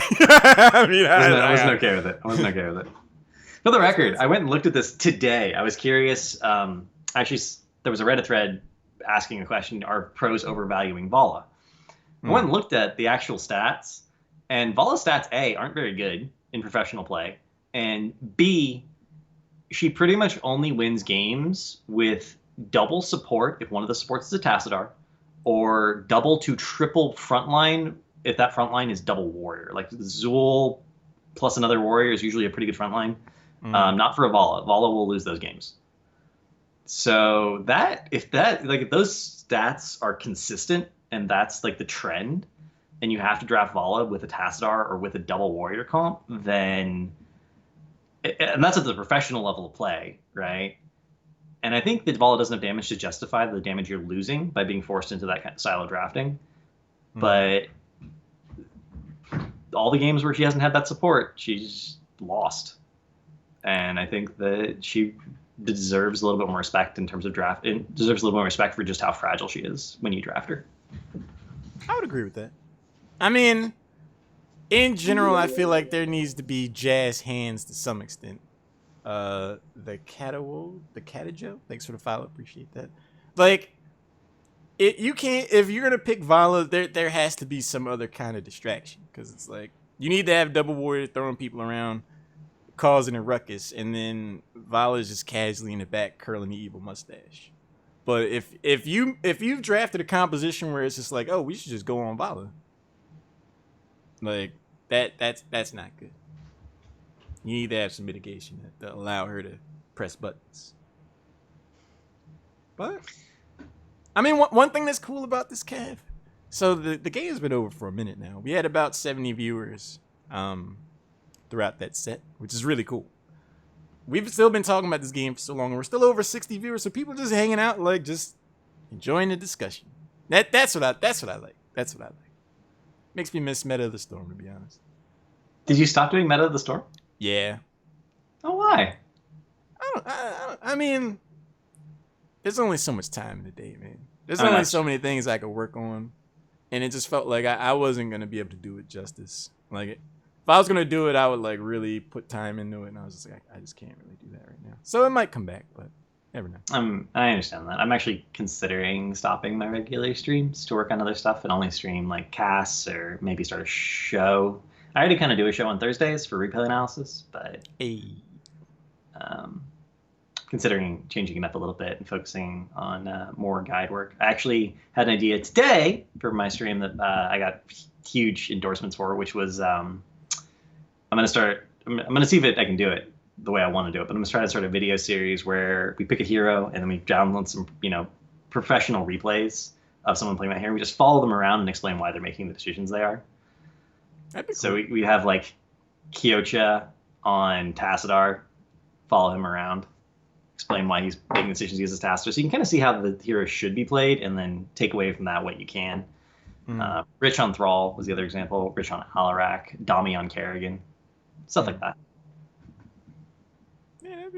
I mean, I wasn't okay with it. For the record, I went and looked at this today. I was curious. Actually, there was a Reddit thread asking a question: are pros overvaluing Vala? I went and looked at the actual stats, and Vala's stats, A, aren't very good in professional play, and B, she pretty much only wins games with double support if one of the supports is a Tassadar, or double to triple frontline if that frontline is double warrior. Like Zul plus another warrior is usually a pretty good frontline. Not for a Vala. Vala will lose those games. So if those stats are consistent and that's like the trend, and you have to draft Vala with a Tassadar or with a double warrior comp, then, and that's at the professional level of play, right? And I think that Vala doesn't have damage to justify the damage you're losing by being forced into that kind of style of drafting. But all the games where she hasn't had that support, she's lost. and I think that she deserves a little bit more respect in terms of draft. It deserves a little more respect for just how fragile she is when you draft her. I would agree with that. I mean, in general, I feel like there needs to be jazz hands to some extent. The Catajo, thanks for the follow, appreciate that. Like, you can't, if you're gonna pick Vala, there has to be some other kind of distraction, because it's like you need to have Double Warrior throwing people around, causing a ruckus, and then Vala's just casually in the back curling the evil mustache. But if you've drafted a composition where it's just like, oh, we should just go on Vala, like that's not good. You need to have some mitigation to allow her to press buttons. But I mean, one thing that's cool about this Cav. So the game has been over for a minute now. We had about 70 viewers throughout that set, which is really cool. We've still been talking about this game for so long, and we're still over 60 viewers. So people just hanging out, like just enjoying the discussion. That's what I like. That's what I like. Makes me miss Meta of the Storm, to be honest. Did you stop doing Meta of the Storm? Yeah. Oh, why? I mean, there's only so much time in the day, man. There's only so many things I could work on, and it just felt like I wasn't gonna be able to do it justice. Like, if I was gonna do it, I would like really put time into it, and I was just like, I just can't really do that right now. So it might come back, but never know. I understand that. I'm actually considering stopping my regular streams to work on other stuff and only stream like casts or maybe start a show. I already kind of do a show on Thursdays for replay analysis, but considering changing it up a little bit and focusing on more guide work. I actually had an idea today for my stream that I got huge endorsements for, which was I'm going to see if I can do it the way I want to do it, but I'm going to try to start a video series where we pick a hero and then we download some, professional replays of someone playing that hero. We just follow them around and explain why they're making the decisions they are. That'd be cool. So we have like Kyocha on Tassadar, follow him around, explain why he's making decisions he uses Tassadar. So you can kind of see how the hero should be played and then take away from that what you can. Rich on Thrall was the other example. Rich on Alarak, Dami on Kerrigan, stuff like that. Yeah, that'd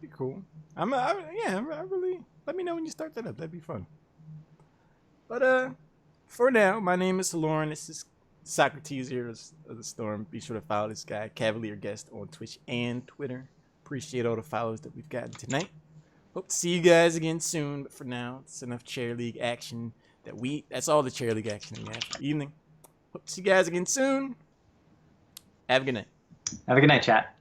be cool. I really, let me know when you start that up. That'd be fun. But for now, my name is Lauren. This is Socrates here of the Storm. Be sure to follow this guy, Cavalier Guest, on Twitch and Twitter. Appreciate all the follows that we've gotten tonight. Hope to see you guys again soon. But for now, it's enough chair league action that's all the chair league action we have for the evening. Hope to see you guys again soon. Have a good night. Have a good night, chat.